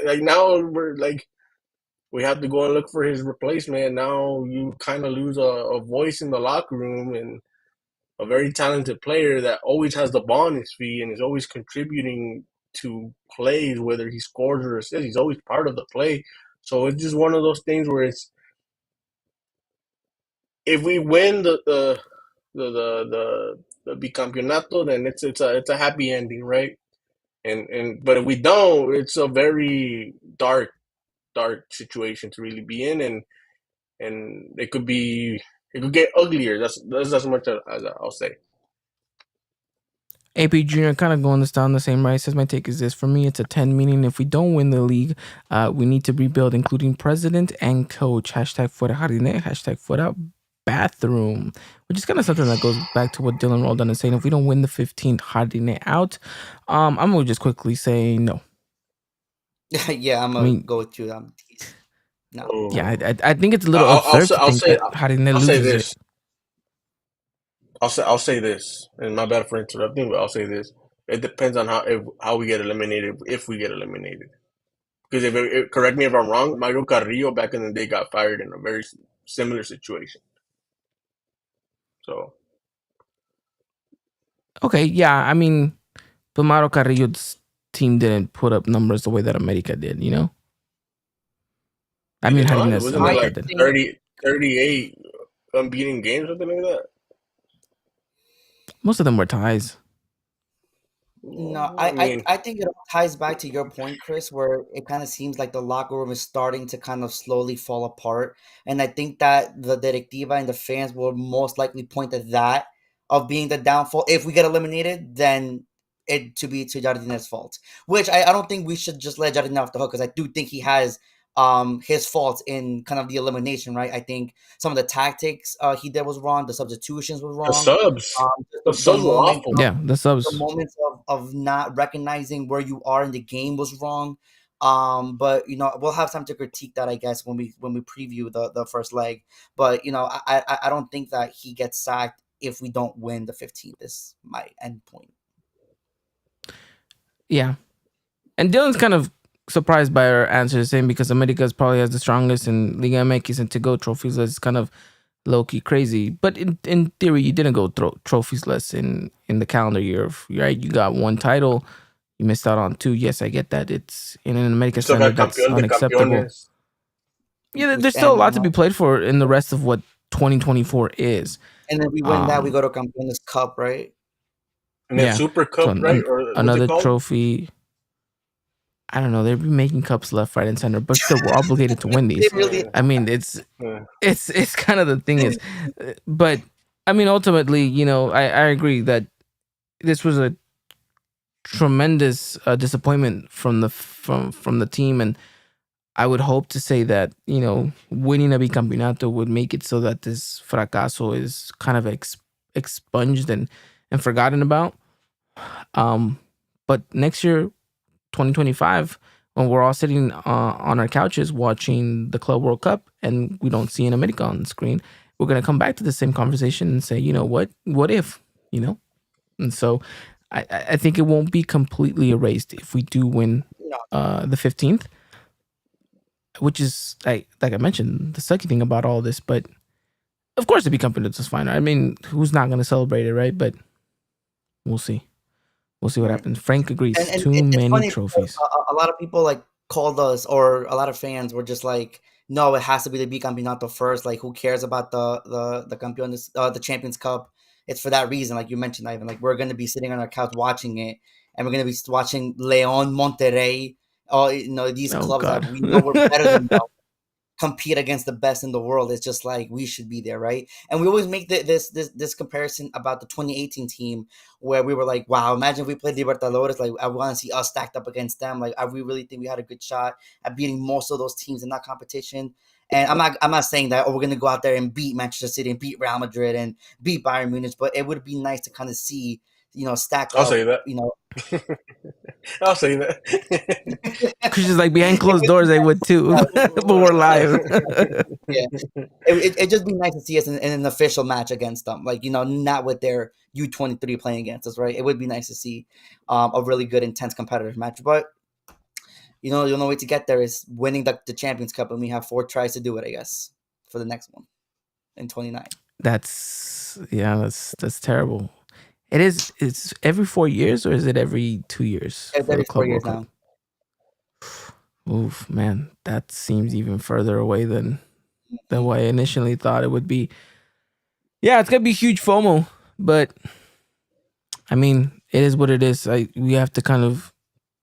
Like now we're like we have to go and look for his replacement. Now you kind of lose a voice in the locker room and a very talented player that always has the ball on his feet and is always contributing to plays, whether he scores or assists. He's always part of the play. So it's just one of those things where it's if we win the bicampeonato, then it's a happy ending, right? And but if we don't, it's a very dark situation to really be in, and it could get uglier. That's as much as I'll say. AP Junior kind of going this down the same right. Says my take is this: for me, it's a 10. Meaning, if we don't win the league, we need to rebuild, including president and coach. Hashtag fuera jardine. Hashtag fuera bathroom. Which is kind of something that goes back to what Dylan Roldan is saying. If we don't win the 15th, jardine out. I'm gonna just quickly say no. Yeah, I'm I gonna mean, go with you. No. yeah, I think it's a little absurd to think that jardine I'll say loses this. it. I'll say this, and my bad for interrupting, but I'll say this. It depends on how we get eliminated, if we get eliminated. Because correct me if I'm wrong, Mario Carrillo back in the day got fired in a very similar situation. So Okay, yeah, I mean, but Mauro Carrillo's team didn't put up numbers the way that America did, you know? I he mean, did not. It Jardines wasn't it America like did. 30, 38 unbeaten games, something like that. Most of them were ties. No, I mean, I think it all ties back to your point, Chris, where it kind of seems like the locker room is starting to kind of slowly fall apart. And I think that the directiva and the fans will most likely point at that of being the downfall. If we get eliminated, then it to be to Jardine's fault. Which I don't think we should just let Jardine off the hook because I do think he has his faults in kind of the elimination, right? I think some of the tactics he did was wrong, the substitutions was the wrong. subs, Just the the subs were moment awful. Yeah, the the subs. moments of not recognizing where you are in the game was wrong. But we'll have time to critique that, I guess, when we preview the first leg. But I don't think that he gets sacked if we don't win the 15th. Is my end point. Yeah. And Dylan's kind of surprised by our answer, saying because America's probably has the strongest in Liga MX and to go trophies list is kind of low key crazy. But in theory, you didn't go trophies list in the calendar year. Right? You got one title. You missed out on two. Yes, I get that. It's in an American Still got standard that's campeón de unacceptable. campeones. Yeah, there's still a lot to be played for in the rest of what 2024 is. And then we win that, we go to Campeones Cup, right? And then Yeah. Super Cup, So right? Or what's another it called? trophy. I don't know. They'd be making cups left, right, and center, but still, we're obligated to win They these. really. I mean, it's Yeah. it's it's kind of the thing is, but I mean, ultimately, I agree that this was a tremendous disappointment from the team, and I would hope to say that winning a bicampeonato would make it so that this fracaso is kind of expunged and forgotten about. But next year, 2025, when we're all sitting on our couches watching the Club World Cup and we don't see an America on the screen, we're gonna come back to the same conversation and say, you know what if, And so I think it won't be completely erased if we do win No. the 15th, which is like I mentioned, the sucky thing about all this. But of course, the bicampeonato is fine. I mean, who's not gonna celebrate it, right? But we'll see. We'll see what Right. happens. Frank agrees. And Too it's many funny because trophies. a lot of people like called us, or a lot of fans were just like, "No, it has to be the bicampeonato first. Like, who cares about the campeones, the Champions Cup? It's for that reason." Like you mentioned, Ivan. Like we're gonna be sitting on our couch watching it, and we're gonna be watching León, Monterrey, these Oh clubs that God. we know we're better than them compete against the best in the world. It's just like we should be there, right? And we always make this comparison about the 2018 team, where we were like, wow, imagine if we played Libertadores. Like, I want to see us stacked up against them. Like, we really think we had a good shot at beating most of those teams in that competition. And I'm not saying that, oh, we're gonna go out there and beat Manchester City and beat Real Madrid and beat Bayern Munich, but it would be nice to kind of see, stack I'll up, say that. I'll say that. Cause just like behind it closed would be doors, they would too, but we're live. yeah. It'd just be nice to see us in an official match against them, like not with their U23 playing against us, right? It would be nice to see a really good, intense, competitive match. But the only way to get there is winning the Champions Cup, and we have 4 tries to do it, I guess, for the next one in 29. That's terrible. It's every 4 years, or is it every 2 years It's for the every four Club World years Cup? now. Oof, man, that seems even further away than what I initially thought it would be. Yeah, it's gonna be huge FOMO, but I mean, it is what it is. We have to kind of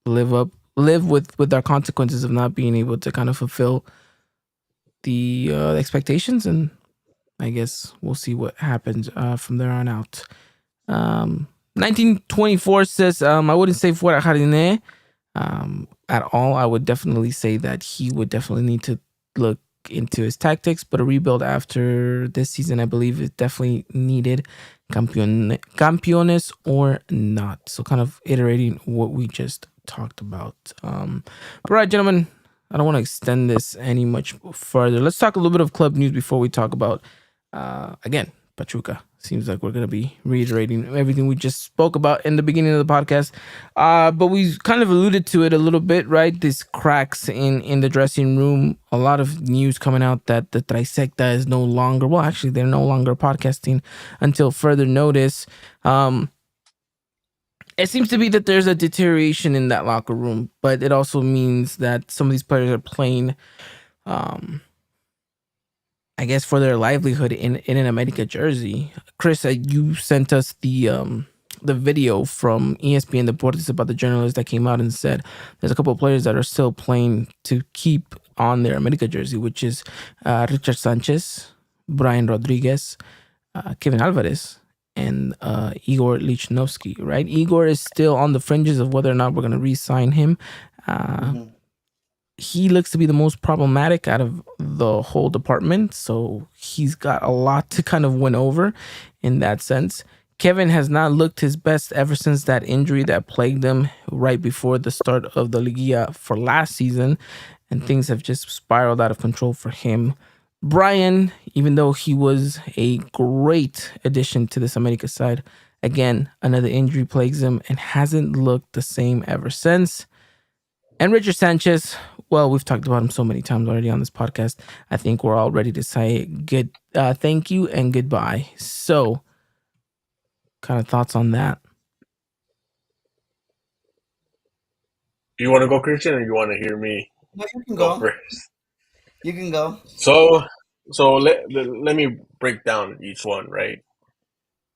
live with our consequences of not being able to kind of fulfill the expectations, and I guess we'll see what happens from there on out. 1924 says, I wouldn't say Fuera Jardine at all. I would definitely say that he would definitely need to look into his tactics, but a rebuild after this season, I believe, is definitely needed. Campeones or not. So kind of iterating what we just talked about. All right, gentlemen, I don't want to extend this any much further. Let's talk a little bit of club news before we talk about, again, Pachuca. Seems like we're going to be reiterating everything we just spoke about in the beginning of the podcast. But we kind of alluded to it a little bit, right? These cracks in the dressing room. A lot of news coming out that the Trisecta is no longer, well, actually, they're no longer podcasting until further notice. It seems to be that there's a deterioration in that locker room, but it also means that some of these players are playing, I guess, for their livelihood in an America jersey. Chris, you sent us the video from ESPN Deportes about the journalist that came out and said there's a couple of players that are still playing to keep on their America jersey, which is Richard Sanchez, Brian Rodriguez, Kevin Alvarez, and Igor Lichnowsky, right? Igor is still on the fringes of whether or not we're going to re-sign him. He looks to be the most problematic out of the whole department, so he's got a lot to kind of win over in that sense. Kevin has not looked his best ever since that injury that plagued him right before the start of the Liguilla for last season, and things have just spiraled out of control for him. Brian, even though he was a great addition to this America side, again, another injury plagues him and hasn't looked the same ever since. And Richard Sanchez, well, we've talked about him so many times already on this podcast. I think we're all ready to say good, thank you and goodbye. So, kind of thoughts on that? You want to go, Christian, or you want to hear me No, you can go go. first? You can go. So let me break down each one, right?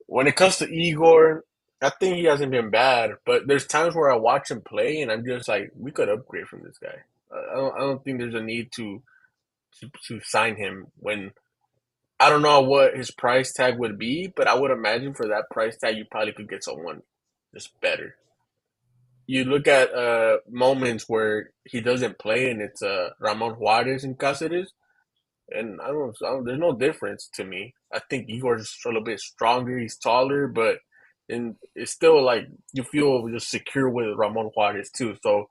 When it comes to Igor, I think he hasn't been bad, but there's times where I watch him play and I'm just like, we could upgrade from this guy. I don't think there's a need to sign him when I don't know what his price tag would be, but I would imagine for that price tag, you probably could get someone just better. You look at moments where he doesn't play and it's Ramon Juarez and Cáceres, and there's no difference to me. I think Igor's a little bit stronger. He's taller, but and it's still like you feel just secure with Ramon Juarez too. So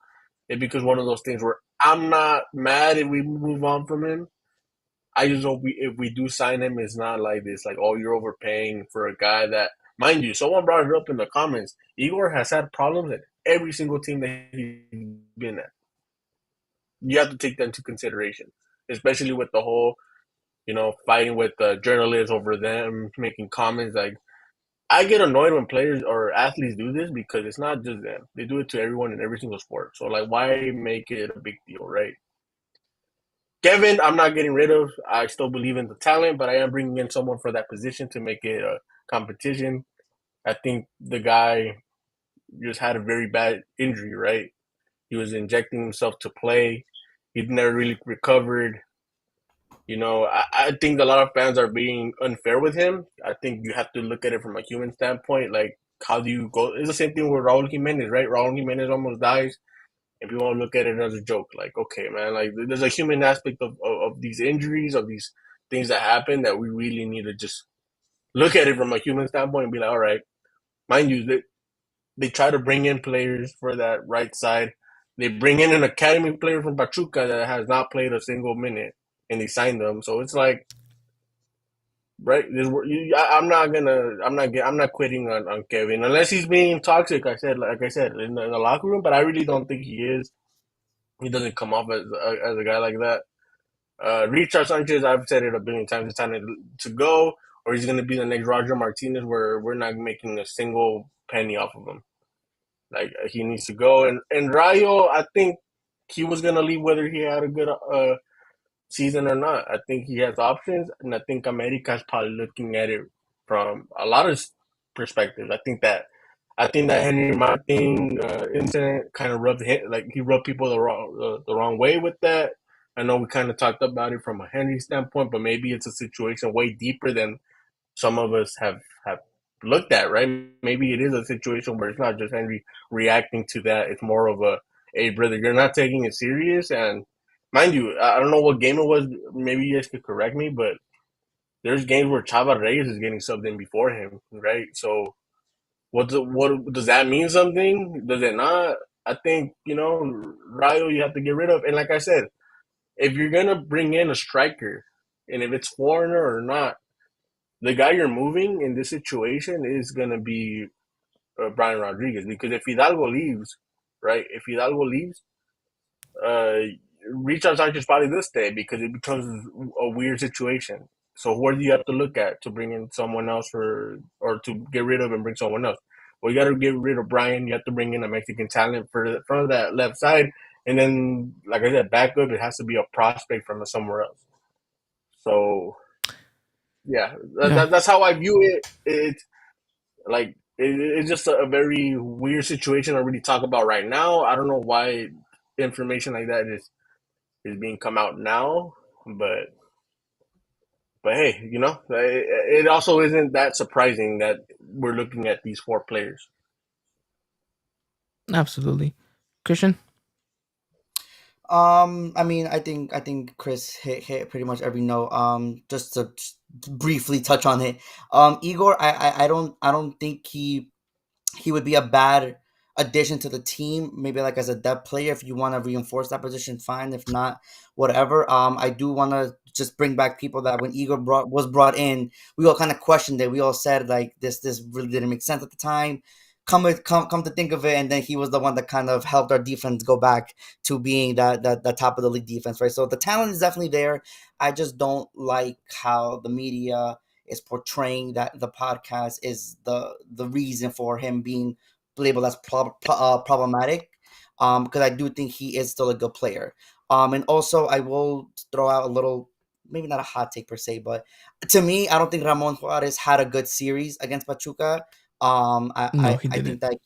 it becomes one of those things where I'm not mad if we move on from him. I just hope if we do sign him, it's not like this, like, oh, you're overpaying for a guy that, mind you, someone brought it up in the comments. Igor has had problems at every single team that he's been at. You have to take that into consideration, especially with the whole, fighting with the journalists over them making comments. Like, I get annoyed when players or athletes do this because it's not just them; they do it to everyone in every single sport. So, like, why make it a big deal, right? Kevin, I'm not getting rid of. I still believe in the talent, but I am bringing in someone for that position to make it a competition. I think the guy just had a very bad injury, right? He was injecting himself to play. He never really recovered. I think a lot of fans are being unfair with him. I think you have to look at it from a human standpoint. Like, how do you go? It's the same thing with Raul Jimenez, right? Raul Jimenez almost dies. And people want to look at it as a joke. Like, okay, man, like there's a human aspect of these injuries, of these things that happen that we really need to just look at it from a human standpoint and be like, all right, mind you, they try to bring in players for that right side. They bring in an academy player from Pachuca that has not played a single minute, and they signed them. So it's like, right? I'm not quitting on Kevin unless he's being toxic. Like I said, in the locker room, but I really don't think he is. He doesn't come off as a guy like that. Richard Sanchez, I've said it a billion times. It's time to go, or he's going to be the next Roger Martinez, where we're not making a single penny off of him. Like, he needs to go. And Rayo, I think he was going to leave whether he had a good season or not. I think he has options, and I think America's probably looking at it from a lot of perspectives. I think that Henry Martin incident kind of he rubbed people the wrong way with that. I know we kind of talked about it from a Henry standpoint, but maybe it's a situation way deeper than some of us have looked at, right? Maybe it is a situation where it's not just Henry reacting to that. It's more of a, hey, brother, you're not taking it serious. And mind you, I don't know what game it was. Maybe you guys could correct me, but there's games where Chava Reyes is getting subbed in before him, right? So what does that mean something? Does it not? I think, Rayo you have to get rid of. And like I said, if you're gonna bring in a striker, and if it's foreigner or not, the guy you're moving in this situation is gonna be Brian Rodriguez, because if Hidalgo leaves, right? If Hidalgo leaves, uh, Richard Sanchez probably does stay because it becomes a weird situation. So where do you have to look at to bring in someone else or to get rid of and bring someone else? Well, you got to get rid of Brian. You have to bring in a Mexican talent for that left side, and then, like I said, backup. It has to be a prospect from somewhere else. So yeah, Yeah, that's how I view it. It's like it's just a very weird situation to really talk about right now. I don't know why information like that is being come out now, but hey, it also isn't that surprising that we're looking at these four players. absolutely. Christian? I mean, I think Chris hit pretty much every note. Just to briefly touch on it. Igor, I don't think he would be a bad addition to the team. Maybe like as a depth player, if you want to reinforce that position, fine. If not, whatever. I do want to just bring back people that when Igor was brought in, we all kind of questioned it. We all said like this really didn't make sense at the time. Come to think of it, and then he was the one that kind of helped our defense go back to being that top of the league defense, right? So the talent is definitely there. I just don't like how the media is portraying that the podcast is the reason for him being labeled as problematic. Because I do think he is still a good player. And also I will throw out a little, maybe not a hot take per se, but to me, I don't think Ramon Juarez had a good series against Pachuca. No, he I think didn't. that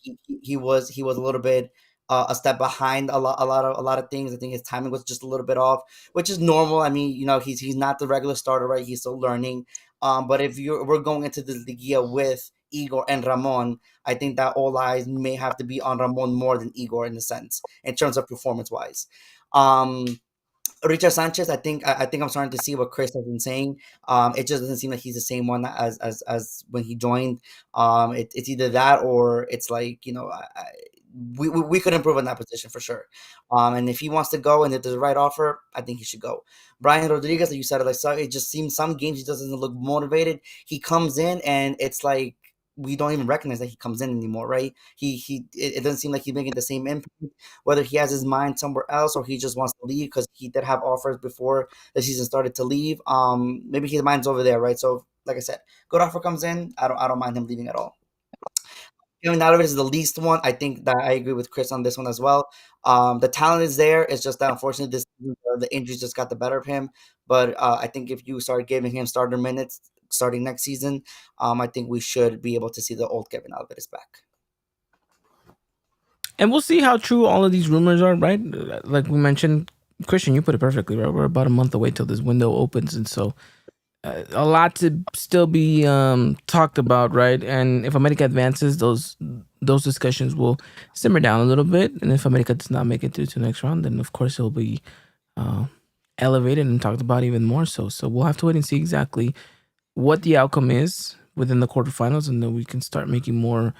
he was a little bit a step behind a lot of things. I think his timing was just a little bit off, which is normal. I mean, you know, he's not the regular starter, right? He's still learning. But if we're going into the Liguilla with Igor and Ramon, I think that all eyes may have to be on Ramon more than Igor in a sense, in terms of performance wise. Um, Richard Sanchez, I think I'm starting to see what Chris has been saying. It just doesn't seem like he's the same one as when he joined. It's either that or it's like, you know, we could improve in that position for sure. And if he wants to go and if there's a right offer, I think he should go. Brian Rodriguez, like you said, like so it just seems some games he doesn't look motivated. He comes in and it's like we don't even recognize that he comes in anymore, right? It doesn't seem like he's making the same impact, whether he has his mind somewhere else or he just wants to leave because he did have offers before the season started to leave. Maybe his mind's over there, right? So, like I said, good offer comes in. I don't mind him leaving at all. Kevin Alvarez is the least one. I think that I agree with Chris on this one as well. The talent is there. It's just that unfortunately this season, the injuries just got the better of him. But I think if you start giving him starter minutes starting next season, I think we should be able to see the old Kevin Alvarez back. And we'll see how true all of these rumors are, right? Like we mentioned, Christian, you put it perfectly, right? We're about a month away till this window opens, and so a lot to still be talked about, right? And if America advances, those discussions will simmer down a little bit. And if America does not make it through to the next round, then of course it'll be uh, elevated and talked about even more so. So we'll have to wait and see exactly what the outcome is within the quarterfinals, and then we can start making more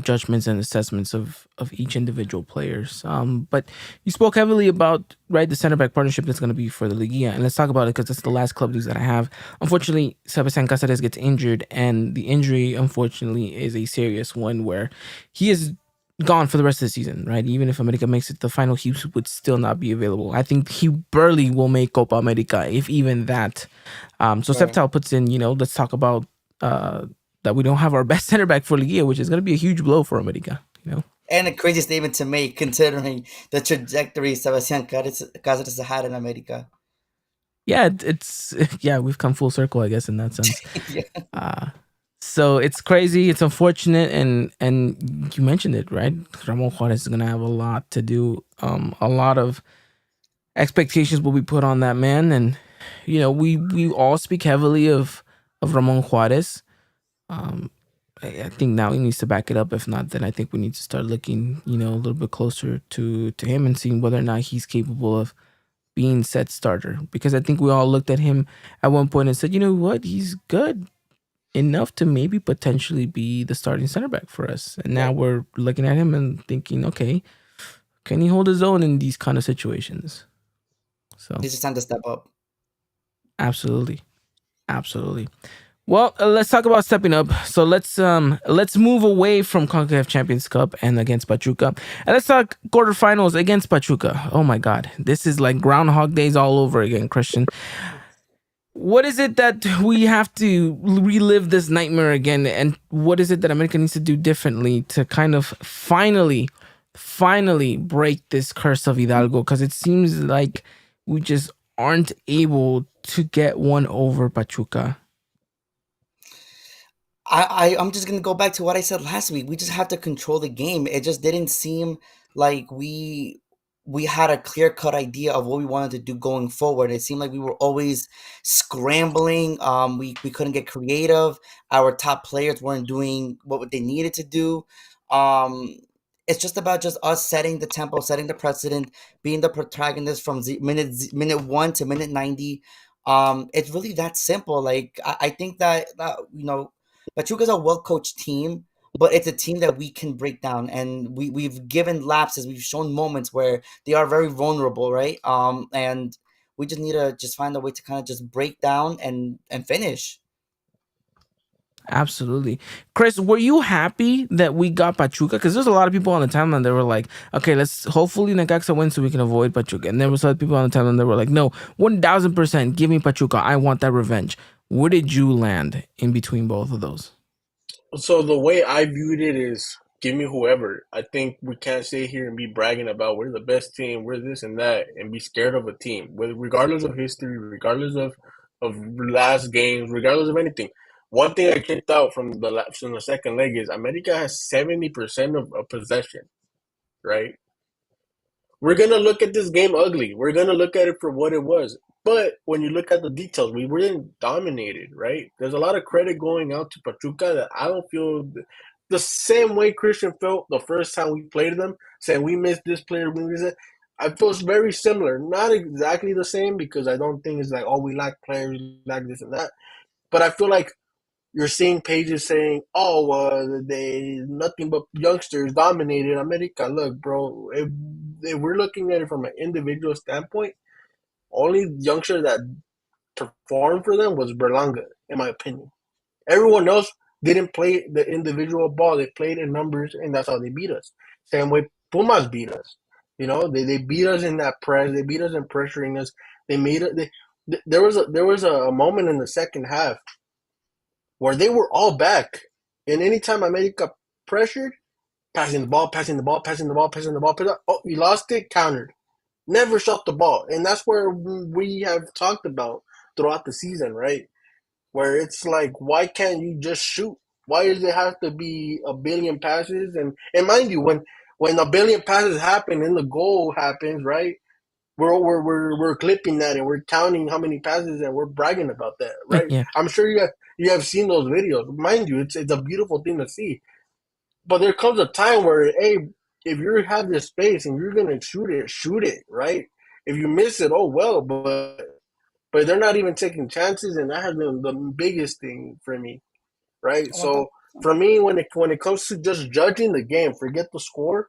judgments and assessments of each individual players. But you spoke heavily about right the center back partnership that's going to be for the Liguilla, and let's talk about it because that's the last club news that I have. Unfortunately, Sebastian Cáceres gets injured, and the injury, unfortunately, is a serious one where he is gone for the rest of the season, right? Even if America makes it the final, he would still not be available. I think he barely will make Copa America, if even that. So Right. Septal puts in, let's talk about that we don't have our best center back for Liguilla, which is going to be a huge blow for America. And a crazy statement to make considering the trajectory Sebastian Cáceres had in America. Yeah, it's yeah, we've come full circle, I guess, in that sense. Yeah. Uh, so it's crazy, it's unfortunate, and you mentioned it, right? Ramon Juarez is going to have a lot to do. A lot of expectations will be put on that man, and we all speak heavily of Ramon Juarez. Um, I think now he needs to back it up. If not, then I think we need to start looking, a little bit closer to him and seeing whether or not he's capable of being set starter. Because I think we all looked at him at one point and said, you know what, he's good enough to maybe potentially be the starting center back for us. And now Right. we're looking at him and thinking, okay, can he hold his own in these kind of situations? So It's just time to step up. absolutely, absolutely. Well, let's talk about stepping up. So let's move away from CONCACAF Champions Cup and against Pachuca, and let's talk quarterfinals against Pachuca. Oh my God, this is like Groundhog Days all over again, Christian. What is it that we have to relive this nightmare again, and what is it that America needs to do differently to kind of finally break this curse of Hidalgo? Because it seems like we just aren't able to get one over Pachuca. I'm just gonna go back to what I said last week. We just have to control the game. It just didn't seem like we had a clear cut idea of what we wanted to do going forward. It seemed like we were always scrambling. We couldn't get creative. Our top players weren't doing what they needed to do. Um, it's just about just us setting the tempo, setting the precedent, being the protagonist from minute 1 to minute 90. It's really that simple. Like I think that Pachuca's a well coached team, but it's a team that we can break down, and we've given lapses, we've shown moments where they are very vulnerable, right? And we just need to just find a way to kind of just break down and finish. Absolutely. Chris, were you happy that we got Pachuca? Because there's a lot of people on the timeline that were like, okay, let's hopefully Necaxa wins so we can avoid Pachuca. And there was other people on the timeline that were like, no, 1000%, give me Pachuca. I want that revenge. Where did you land in between both of those? So the way I viewed it is give me whoever. I think we can't sit here and be bragging about we're the best team, we're this and that, and be scared of a team. Regardless of history, regardless of last games, regardless of anything. One thing I kicked out from the second leg is America has 70% of possession, right? We're gonna look at this game ugly. We're gonna look at it for what it was. But when you look at the details, we weren't dominated, right? There's a lot of credit going out to Pachuca that I don't feel the same way Christian felt the first time we played them, saying we missed this player, we missed it. I feel it's very similar. Not exactly the same because I don't think it's like, oh, we lack players, we lack this and that. But I feel like you're seeing pages saying, "Oh, they nothing but youngsters dominated America." Look, bro, if we're looking at it from an individual standpoint, only youngster that performed for them was Berlanga, in my opinion. Everyone else didn't play the individual ball; they played in numbers, and that's how they beat us. Same way Pumas beat us. You know, they beat us in that press. They beat us in pressuring us. They made it. There was a moment in the second half where they were all back. And anytime America pressured, passing the ball, passing the ball, passing the ball, passing the ball, oh, you lost it, countered. Never shot the ball. And that's where we have talked about throughout the season, right? Where it's like, why can't you just shoot? Why does it have to be a billion passes? And mind you, when a billion passes happen and the goal happens, right? We're clipping that and we're counting how many passes and we're bragging about that, right? Yeah. I'm sure you have seen those videos. Mind you, it's a beautiful thing to see. But there comes a time where, hey, if you have this space and you're gonna shoot it, right? If you miss it, oh well. But they're not even taking chances, and that has been the biggest thing for me, right? So for me, when it comes to just judging the game, forget the score.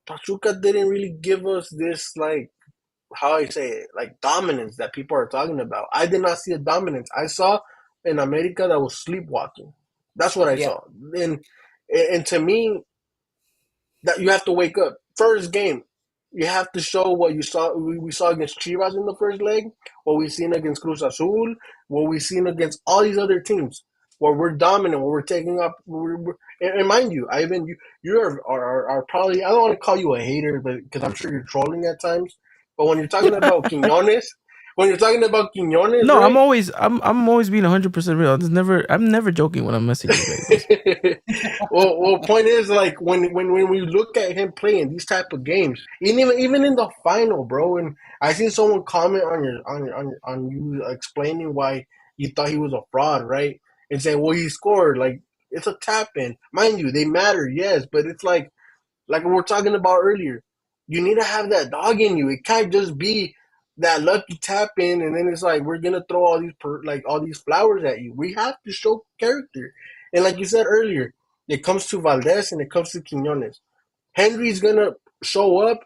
Pachuca didn't really give us this like how I say it, like dominance that people are talking about. I did not see a dominance. I saw an America that was sleepwalking. That's what I Yeah. saw. And to me, that you have to wake up. First game, you have to show what you saw. We saw against Chivas in the first leg, what we seen against Cruz Azul, what we seen against all these other teams, where we're dominant, where we're taking up. And mind you, Ivan, you are probably, I don't want to call you a hater, but because I'm sure you're trolling at times. But when you're talking about Quinones, No, I'm right? always I'm always being 100% real. I'm never joking when I'm messaging you guys. Listen. Point is like when we look at him playing these type of games, even in the final, bro. And I seen someone comment on you explaining why you thought he was a fraud, right? And saying, well, he scored like it's a tap in, mind you, they matter, yes, but it's like we were talking about earlier. You need to have that dog in you. It can't just be that lucky tap in, and then it's like we're gonna throw all these flowers at you. We have to show character, and like you said earlier, it comes to Valdez and it comes to Quinones. Henry's gonna show up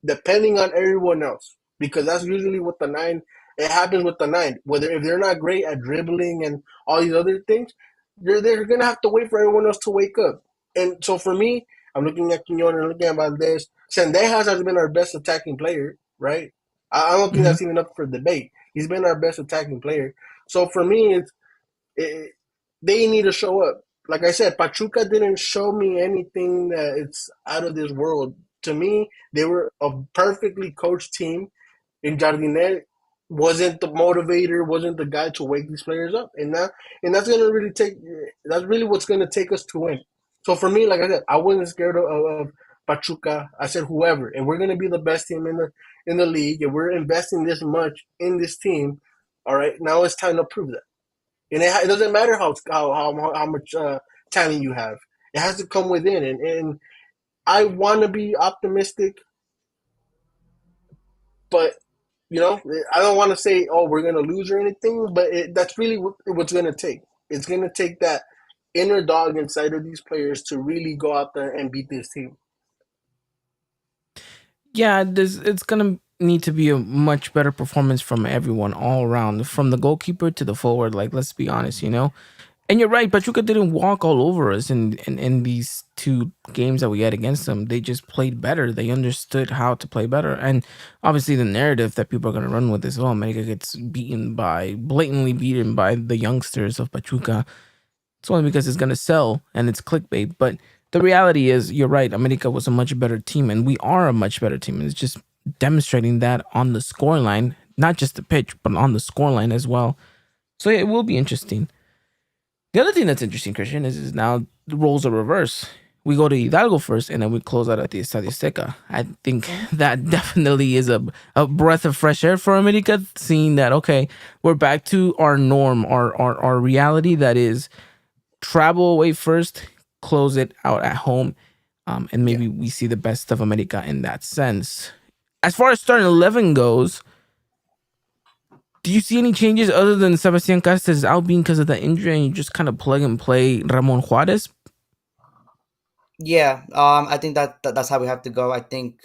depending on everyone else because that's usually what the nine. It happens with the nine. Whether if they're not great at dribbling and all these other things, they're gonna have to wait for everyone else to wake up. And so for me, I'm looking at Quinones, I'm looking at Valdez. Sendejas has been our best attacking player, right? I don't think Hmm. that's even up for debate. He's been our best attacking player. So for me, it, they need to show up. Like I said, Pachuca didn't show me anything that it's out of this world. To me, they were a perfectly coached team, and Jardine wasn't the motivator, wasn't the guy to wake these players up, and that's gonna really take. That's really what's gonna take us to win. So for me, like I said, I wasn't scared of Pachuca. I said whoever, and we're gonna be the best team in the league, and we're investing this much in this team. All right, now it's time to prove that. And it doesn't matter how much talent you have. It has to come within. And I want to be optimistic, but I don't want to say, oh, we're going to lose or anything. But that's really what's going to take. It's going to take that inner dog inside of these players to really go out there and beat this team. Yeah, it's gonna need to be a much better performance from everyone all around, from the goalkeeper to the forward. Like, let's be honest, you know. And you're right, Pachuca didn't walk all over us in these two games that we had against them. They just played better. They understood how to play better. And obviously the narrative that people are gonna run with is, oh, America gets blatantly beaten by the youngsters of Pachuca. It's only because it's gonna sell and it's clickbait. But the reality is, you're right. America was a much better team, and we are a much better team. And it's just demonstrating that on the scoreline, not just the pitch, but on the scoreline as well. So yeah, it will be interesting. The other thing that's interesting, Christian, is now the roles are reversed. We go to Hidalgo first, and then we close out at the Estadio Seca. I think Mhm. that definitely is a breath of fresh air for America, seeing that, okay, we're back to our norm, our reality that is travel away first, close it out at home, and Yeah. maybe we see the best of America in that sense. As far as starting 11 goes, do you see any changes other than Sebastian Castes out being because of the injury and you just kind of plug and play Ramon Juarez? Yeah, I think that's how we have to go. I think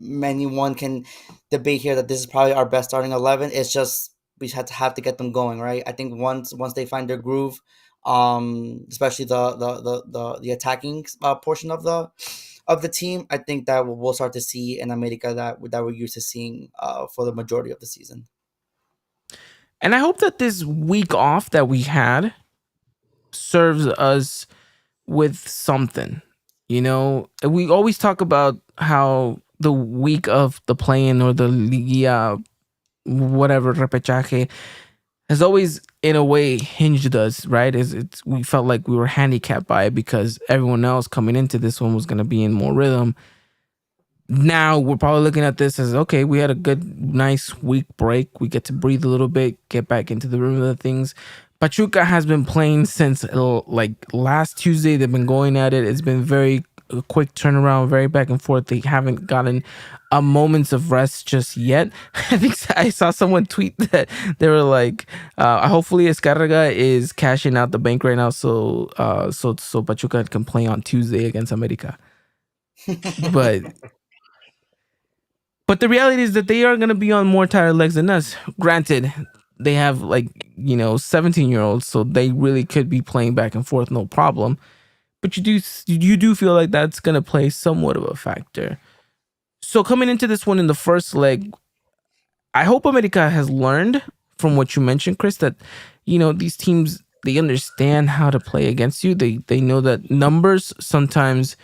anyone can debate here that this is probably our best starting 11. It's just we just have to get them going, right? I think once they find their groove, especially the attacking portion of the team, I think that we'll start to see an America that we're used to seeing for the majority of the season. And I hope that this week off that we had serves us with something. You know, we always talk about how the week of the play-in or the Liguilla, whatever, repechaje, has always, in a way, hinged us, right? It's we felt like we were handicapped by it because everyone else coming into this one was going to be in more rhythm. Now we're probably looking at this as okay, we had a good, nice week break. We get to breathe a little bit, get back into the room of the things. Pachuca has been playing since like last Tuesday. They've been going at it. It's been very quick turnaround, very back and forth. They haven't gotten a moments of rest just yet. I think I saw someone tweet that they were like, "Hopefully Escarga is cashing out the bank right now, so Pachuca can play on Tuesday against America." But But the reality is that they are going to be on more tired legs than us. Granted, they have like, 17-year-olds, so they really could be playing back and forth no problem. But you do feel like that's going to play somewhat of a factor. So coming into this one in the first leg, I hope America has learned from what you mentioned, Chris, that these teams, they understand how to play against you. They know that numbers sometimes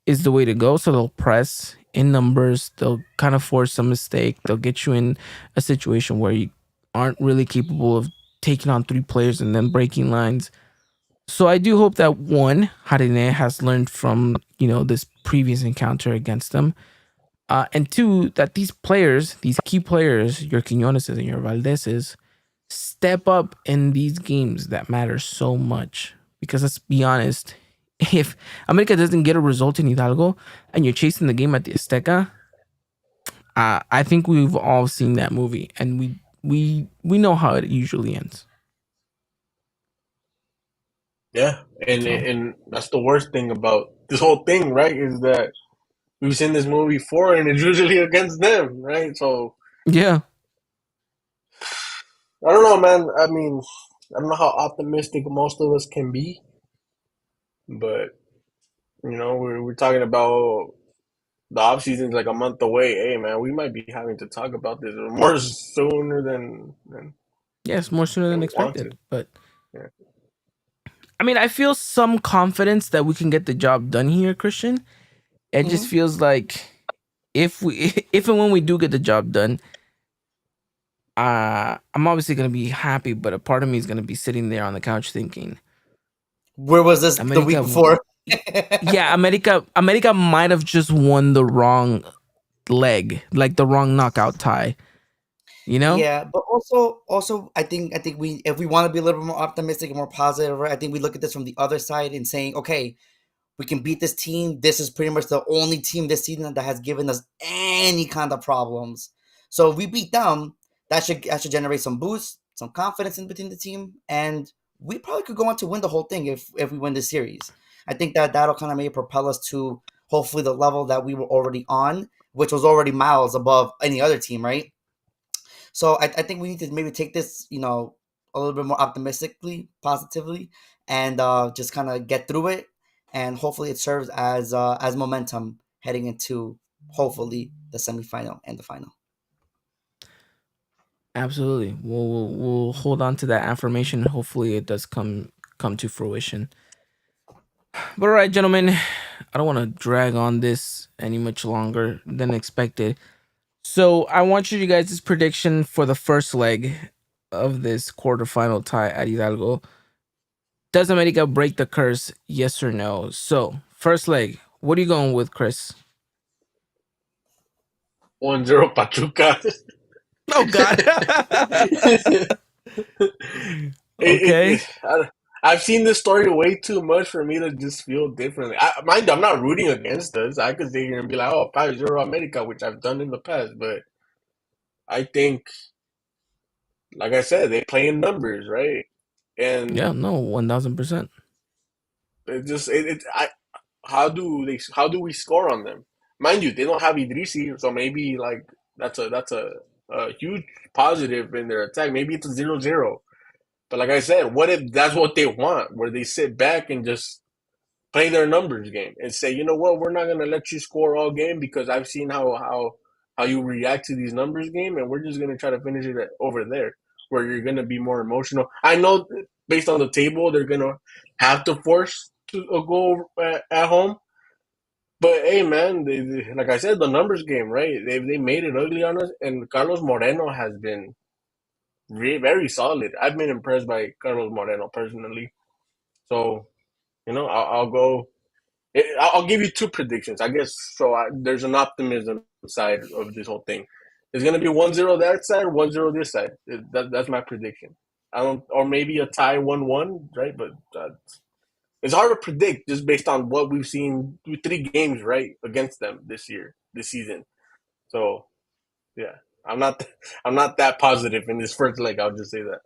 is the way to go. So they'll press in numbers. They'll kind of force a mistake. They'll get you in a situation where you aren't really capable of taking on three players and then breaking lines. So I do hope that one, Harine has learned from this previous encounter against them, and two, that these players, these key players, your Quinoneses and your Valdeses, step up in these games that matter so much. Because let's be honest, if America doesn't get a result in Hidalgo and you're chasing the game at the Azteca, I think we've all seen that movie, and we know how it usually ends. Yeah, and So and that's the worst thing about this whole thing, right? Is that we've seen this movie before, and it's usually against them, right? So yeah, I don't know, man. I mean, I don't know how optimistic most of us can be, but we're talking about the off season's like a month away. Hey, man, we might be having to talk about this more sooner yes, more sooner than than we want expected. to. But Yeah. I mean, I feel some confidence that we can get the job done here, Christian. It just Mhm. feels like if and when we do get the job done, I'm obviously gonna be happy, but a part of me is gonna be sitting there on the couch thinking, Where was this the week America, before? yeah, America might have just won the wrong leg, like the wrong knockout tie, you know? Yeah, but also I think we if we want to be a little bit more optimistic and more positive, right? I think we look at this from the other side and saying, okay, we can beat this team. This is pretty much the only team this season that has given us any kind of problems. So if we beat them, that should generate some boost, some confidence in between the team, and we probably could go on to win the whole thing if we win this series. I think that'll kind of maybe propel us to hopefully the level that we were already on, which was already miles above any other team, right? So I think we need to maybe take this, a little bit more optimistically, positively, and just kind of get through it. And hopefully, it serves as momentum heading into hopefully the semifinal and the final. Absolutely. We'll hold on to that affirmation. Hopefully, it does come to fruition. But all right, gentlemen, I don't want to drag on this any much longer than expected. So I want you guys' prediction for the first leg of this quarterfinal tie at Hidalgo. Does America break the curse? Yes or no? So, first leg, what are you going with, Chris? 1-0 Pachuca. Oh, God. Okay. I've seen this story way too much for me to just feel differently. Mind you, I'm not rooting against us. I could sit here and be like, oh, 5-0 America, which I've done in the past. But I think, like I said, they play in numbers, right? Yeah, And no, 1000%. how do we score on them? Mind you, they don't have Idrisi, so maybe like that's a huge positive in their attack. Maybe it's a 0-0. But like I said, what if that's what they want, where they sit back and just play their numbers game and say, you know what, we're not gonna let you score all game because I've seen how you react to these numbers game, and we're just gonna try to finish it over there where you're gonna be more emotional. I know based on the table they're gonna have to force to a goal at home, but hey, man, like I said, the numbers game, right? They made it ugly on us, and Carlos Moreno has been very solid. I've been impressed by Carlos Moreno personally. So I'll go. I'll give you two predictions, I guess. So there's an optimism side of this whole thing. It's gonna be 1-0 that side, 1-0 this side. That's my prediction. I don't, or maybe a tie 1-1, right? But it's hard to predict just based on what we've seen through three games, right, against them this season. So yeah, I'm not, I'm not that positive in this first leg. I'll just say that.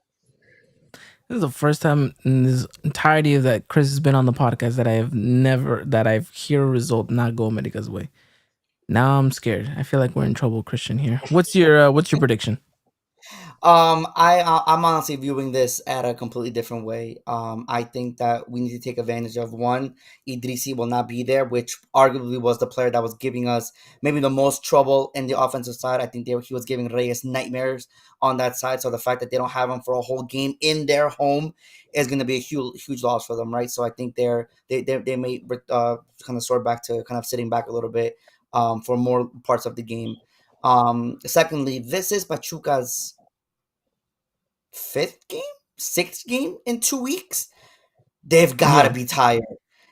This is the first time in this entirety of that Chris has been on the podcast that I've hear a result not go America's way. Now I'm scared. I feel like we're in trouble, Christian. Here. What's your prediction? I'm honestly viewing this at a completely different way. I think that we need to take advantage of one. Idrisi will not be there, which arguably was the player that was giving us maybe the most trouble in the offensive side. I think he was giving Reyes nightmares on that side. So the fact that they don't have him for a whole game in their home is going to be a huge loss for them, right? So I think they may kind of sort back to kind of sitting back a little bit for more parts of the game. Secondly, this is Pachuca's fifth game, sixth game in 2 weeks. They've got to Yeah. be tired.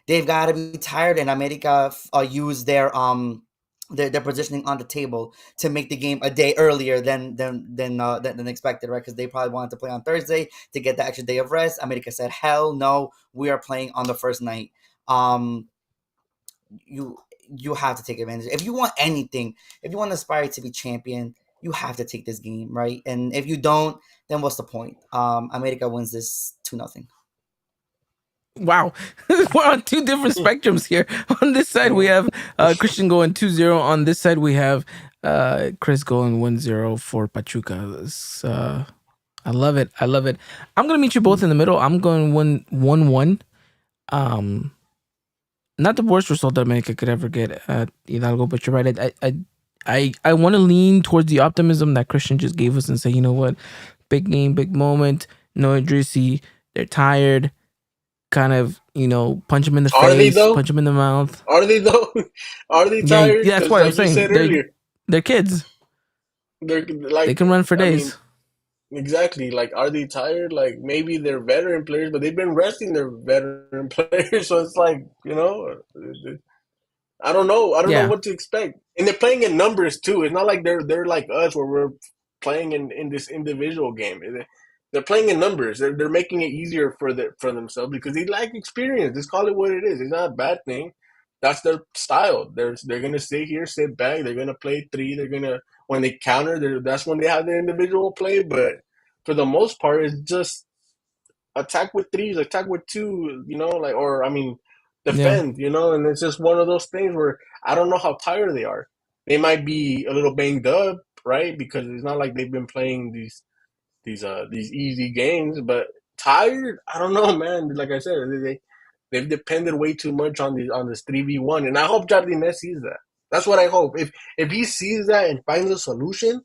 They've got to be tired, and America use their positioning on the table to make the game a day earlier than expected, right? Because they probably wanted to play on Thursday to get the extra day of rest. America said, "Hell no, we are playing on the first night." Um, you you have to take advantage. If you want anything, if you want to aspire to be champion, you have to take this game, right? And if you don't, then what's the point? America wins this 2-0. Wow. We're on two different spectrums here. On this side we have Christian going 2-0. On this side we have Chris going 1-0 for Pachuca. I love it. I love it. I'm gonna meet you both in the middle. I'm going 1-1. Um, not the worst result that America could ever get at Hidalgo, but you're right. I want to lean towards the optimism that Christian just gave us and say, you know what, big game, big moment. No Idrissi, they're tired. Kind of, punch them in the Are they face, though? punch them in the mouth. Are they though? Are they Yeah, tired? yeah, that's Because what I'm like you saying. said earlier, They're kids. they're They like, can run for I mean, days. exactly. Like, are they tired? Like, maybe they're veteran players, but they've been resting their veteran players. So it's like, I don't know. I don't know Yeah, what to expect. And they're playing in numbers too. It's not like they're like us where we're playing in this individual game. They're playing in numbers. They're making it easier for themselves because they lack experience. Just call it what it is. It's not a bad thing. That's their style. They're gonna sit here, sit back. They're gonna play three. They're gonna when they counter. That's when they have their individual play. But for the most part, it's just attack with threes, attack with two, like, or I mean, yeah, defend, and it's just one of those things where I don't know how tired they are. They might be a little banged up, right? Because it's not like they've been playing these easy games, but tired, I don't know, man. Like I said, they've depended way too much on this 3v1, and I hope Jardinez sees that. That's what I hope. If he sees that and finds a solution,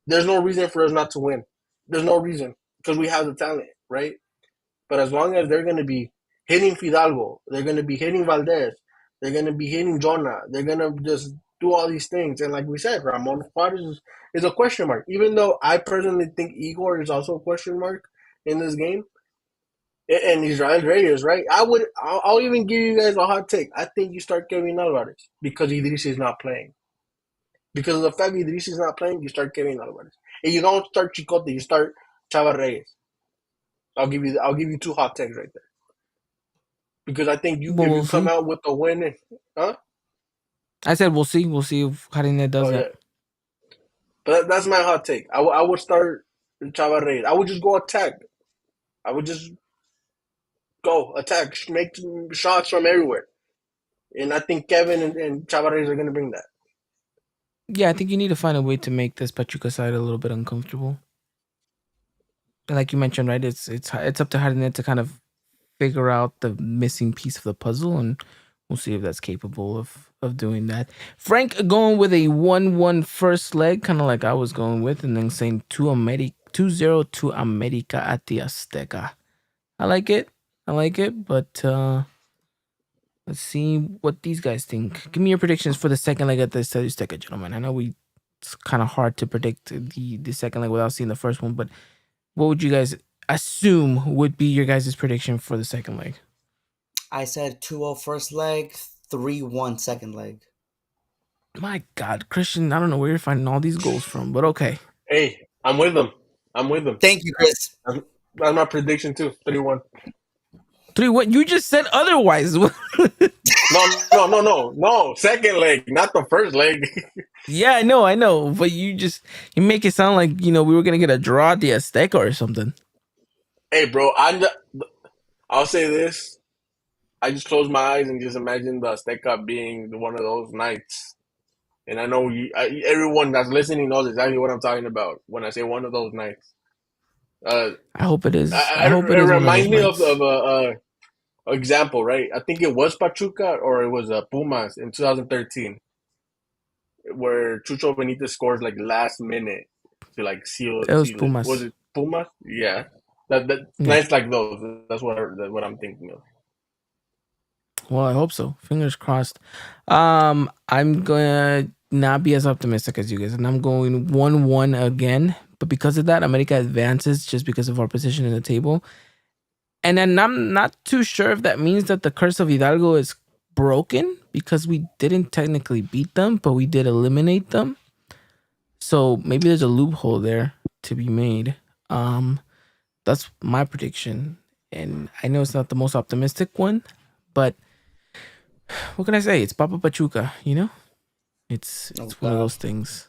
there's no reason for us not to win. There's no reason because we have the talent, right? But as long as they're going to be hitting Fidalgo, they're going to be hitting Valdez, they're going to be hitting Jonah, they're going to just do all these things. And like we said, Ramon Juarez is a question mark. Even though I personally think Igor is also a question mark in this game, And Israel Reyes, right? I'll even give you guys a hot take. I think you start Kevin Alvarez because Idris is not playing. Because of the fact Idris is not playing, you start Kevin Alvarez. And you don't start Chicote, you start Chava Reyes. I'll give you two hot takes right there. Because I think But if you we'll come see. out with a win, huh? I said we'll see. We'll see if Harine does Oh that. yeah, but that's my hot take. I would start Chava Reyes. I would just go attack. I would just go attack, make shots from everywhere. And I think Kevin and Chava Reyes are going to bring that. Yeah, I think you need to find a way to make this Pachuca side a little bit uncomfortable. And like you mentioned, right? It's up to Harine to kind of figure out the missing piece of the puzzle, and we'll see if that's capable of doing that. Frank going with a 1-1 first leg, kind of like I was going with, and then saying 2-0 to America at the Azteca. I like it. I like it, but let's see what these guys think. Give me your predictions for the second leg at the Estadio Azteca, gentlemen. I know it's kind of hard to predict the second leg without seeing the first one, but what would you guys assume would be your guys' prediction for the second leg? I said 2-0 first leg, 3-1 second leg. My God, Christian, I don't know where you're finding all these goals from, but okay. Hey, I'm with them. I'm with them. Thank you, Chris. That's my prediction too. 3-1. 3-1. You just said otherwise. No. Second leg, not the first leg. Yeah, I know. But you make it sound like, we were gonna get a draw at the Azteca or something. Hey, bro, I'll say this. I just close my eyes and just imagine the Azteca being one of those nights. And I know everyone that's listening knows exactly what I'm talking about when I say one of those nights. I hope it is. I It hope it is one of those reminds me nights. of a example, right? I think it was Pachuca or it was Pumas in 2013, where Chucho Benitez scores like last minute to like It was seal it. Was Pumas. it Pumas? Yeah, that Yeah. nights like those. That's what I'm thinking of. Well, I hope so. Fingers crossed. I'm gonna not be as optimistic as you guys, and I'm going 1-1 again. But because of that, America advances just because of our position in the table. And then I'm not too sure if that means that the curse of Hidalgo is broken because we didn't technically beat them, but we did eliminate them. So maybe there's a loophole there to be made. That's my prediction. And I know it's not the most optimistic one, but what can I say? It's Papa Pachuca, It's Oh, one of God. those things.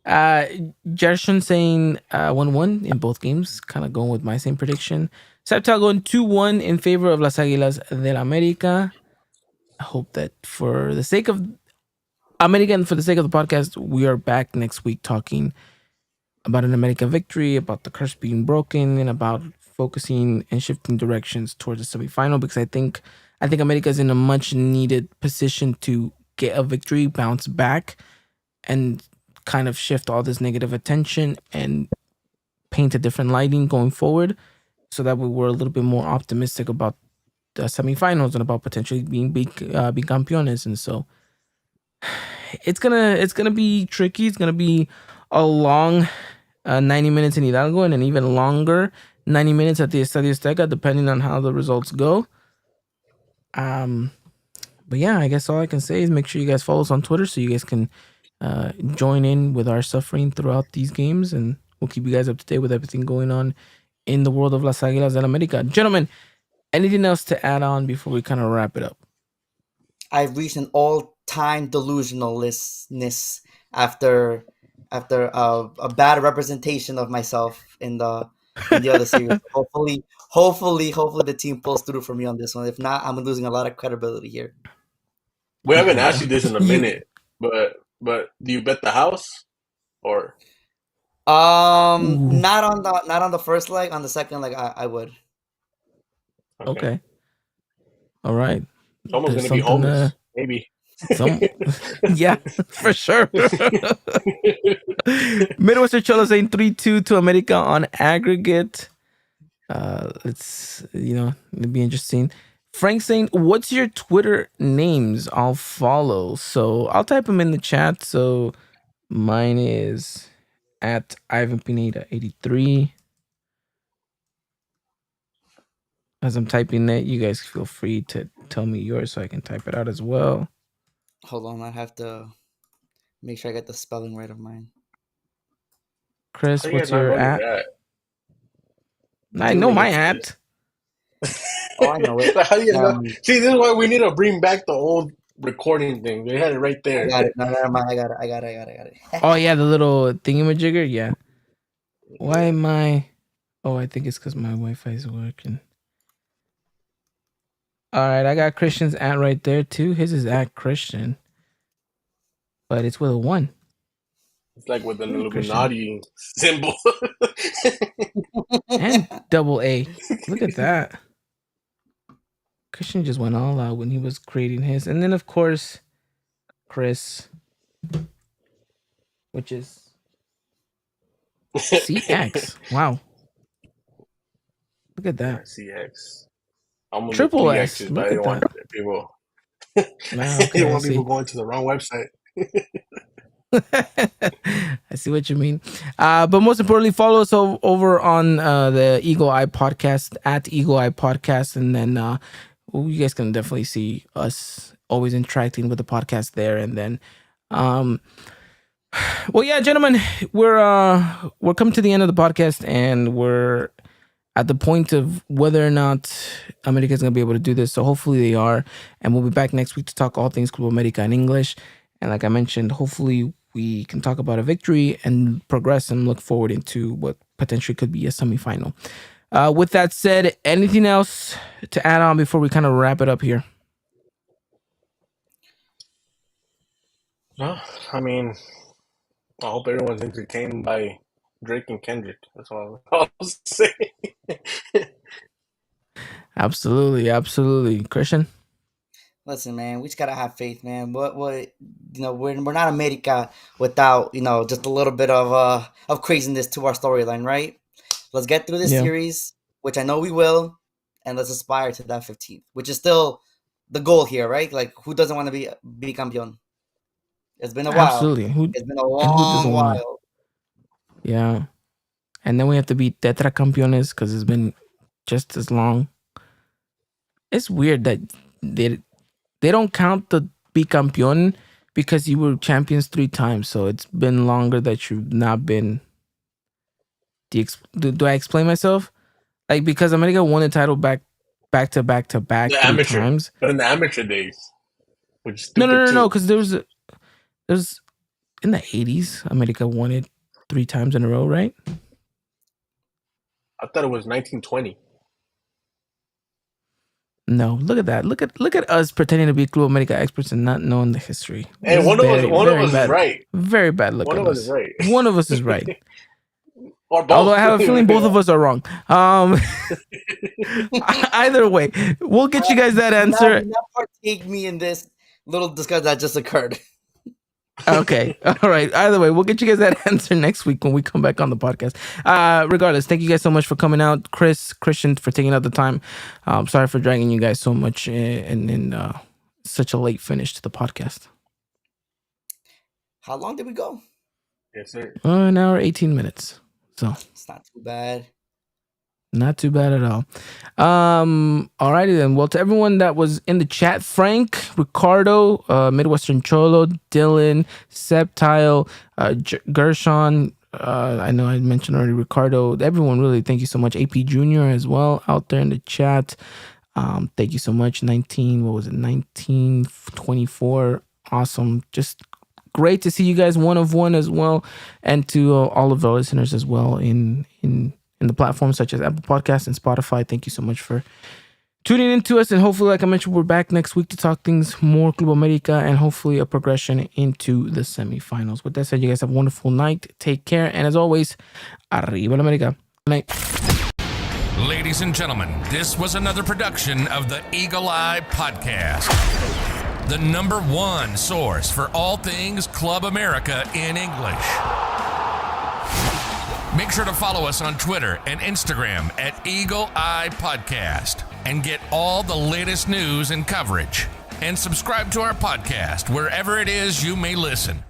Uh Jershon saying 1-1 in both games, kind of going with my same prediction. Septal going 2-1 in favor of Las Águilas del América. I hope that for the sake of America and for the sake of the podcast, we are back next week talking about an American victory, about the curse being broken, and about focusing and shifting directions towards the semifinal. Because I think America is in a much needed position to get a victory, bounce back, and kind of shift all this negative attention and paint a different lighting going forward, so that we were a little bit more optimistic about the semifinals and about potentially being campeones. And so it's gonna be tricky. It's gonna be a long 90 minutes in Hidalgo and an even longer 90 minutes at the Estadio Azteca, depending on how the results go. But yeah, I guess all I can say is make sure you guys follow us on Twitter so you guys can join in with our suffering throughout these games, and we'll keep you guys up to date with everything going on in the world of Las Águilas del América. Gentlemen, anything else to add on before we kind of wrap it up? I've reached an all-time delusionalness after a bad representation of myself in the other series. Hopefully, the team pulls through for me on this one. If not, I'm losing a lot of credibility here. We haven't asked you this in a You minute, but do you bet the house or Ooh, Not on the first leg. On the second leg, I would. okay? okay. All right. Someone's There's gonna be something homeless, maybe. some yeah, for sure. Midwestern Cholo saying 3-2 to America on aggregate. It'd be interesting. Frank saying, "What's your Twitter names? I'll follow." So I'll type them in the chat. So mine is at Ivan Pineda 83. as I'm typing it, you guys feel free to tell me yours so I can type it out as well. Hold on, I have to make sure I get the spelling right of mine. Chris, How do you what's guys not your know your at? I know Dude, my it's- at. Oh, I know it. How do you know? Um, See, this is why we need to bring back the old recording thing. They had it right I there. got it. No, never mind. I got it. Oh yeah, the little thingamajigger. Yeah. Why am I? Oh, I think it's because my Wi-Fi is working. All right, I got Christian's at right there too. His is at Christian, but it's with a 1. It's like with an Hey, Christian. Illuminati symbol. And double A. Look at that. Christian just went all out when he was creating his. And then, of course, Chris, which is CX. Wow. Look at Yeah, that. CX. Almost Triple 3 S. X's, but Look I at didn't want that. people. Wow, I okay, didn't I want people see. going to the wrong website. I see what you mean. But most importantly, follow us over on the Eagle Eye Podcast at Eagle Eye Podcast. And then you guys can definitely see us always interacting with the podcast there. And then, well, yeah, gentlemen, we're coming to the end of the podcast, and we're at the point of whether or not America's going to be able to do this. So hopefully they are. And we'll be back next week to talk all things Club America in English. And like I mentioned, hopefully we can talk about a victory and progress and look forward into what potentially could be a semifinal. With that said, anything else to add on before we kind of wrap it up here? No, I mean, I hope everyone's entertained by Drake and Kendrick. That's all I'll say. Absolutely. Christian? Listen, man, we just gotta have faith, man. What we're not America without just a little bit of craziness to our storyline, right? Let's get through this Yeah. series, which I know we will, and let's aspire to that 15th, which is still the goal here, right? Like, who doesn't want to be campeón? It's been a while. Absolutely. It's been a Who doesn't long wanna? while. Yeah. And then we have to be tetra campeones because it's been just as long. It's weird that they don't count the bicampeón because you were champions 3 times. So it's been longer that you've not been. Do I explain myself? Like, because America won the title back to back The 3 amateur, times. but in the amateur days, which is No, stupid too. because there's in the 80s, America won it 3 times in a row, right? I thought it was 1920. No, look at that. Look at us pretending to be Club America experts and not knowing the history. And one of us is right. Very bad look One at of us us. is right. One of us is right. Or both. Although I have a feeling both of us are wrong. Either way, we'll get you guys that answer. Do not partake me in this little discussion that just occurred. Okay. All right. Either way, we'll get you guys that answer next week when we come back on the podcast. Regardless, thank you guys so much for coming out. Christian, for taking out the time. Sorry for dragging you guys so much in such a late finish to the podcast. How long did we go? Yes, sir. An hour, 18 minutes. So It's not too bad. not too bad at all. Alrighty then. Well, to everyone that was in the chat, Frank, Ricardo, Midwestern Cholo, Dylan, Septile, Gershon. I know I mentioned already Ricardo. Everyone, really, thank you so much. AP Junior as well out there in the chat. Thank you so much. 1924. Awesome. Just great to see you guys, one of one as well, and to all of our listeners as well in the platforms such as Apple Podcasts and Spotify. Thank you so much for tuning in to us, and hopefully, like I mentioned, we're back next week to talk things more Club America and hopefully a progression into the semifinals. With that said, you guys have a wonderful night. Take care, and as always, arriba la America. Good night. Ladies and gentlemen, this was another production of the Eagle Eye Podcast, the #1 source for all things Club America in English. Make sure to follow us on Twitter and Instagram at Eagle Eye Podcast and get all the latest news and coverage. And subscribe to our podcast wherever it is you may listen.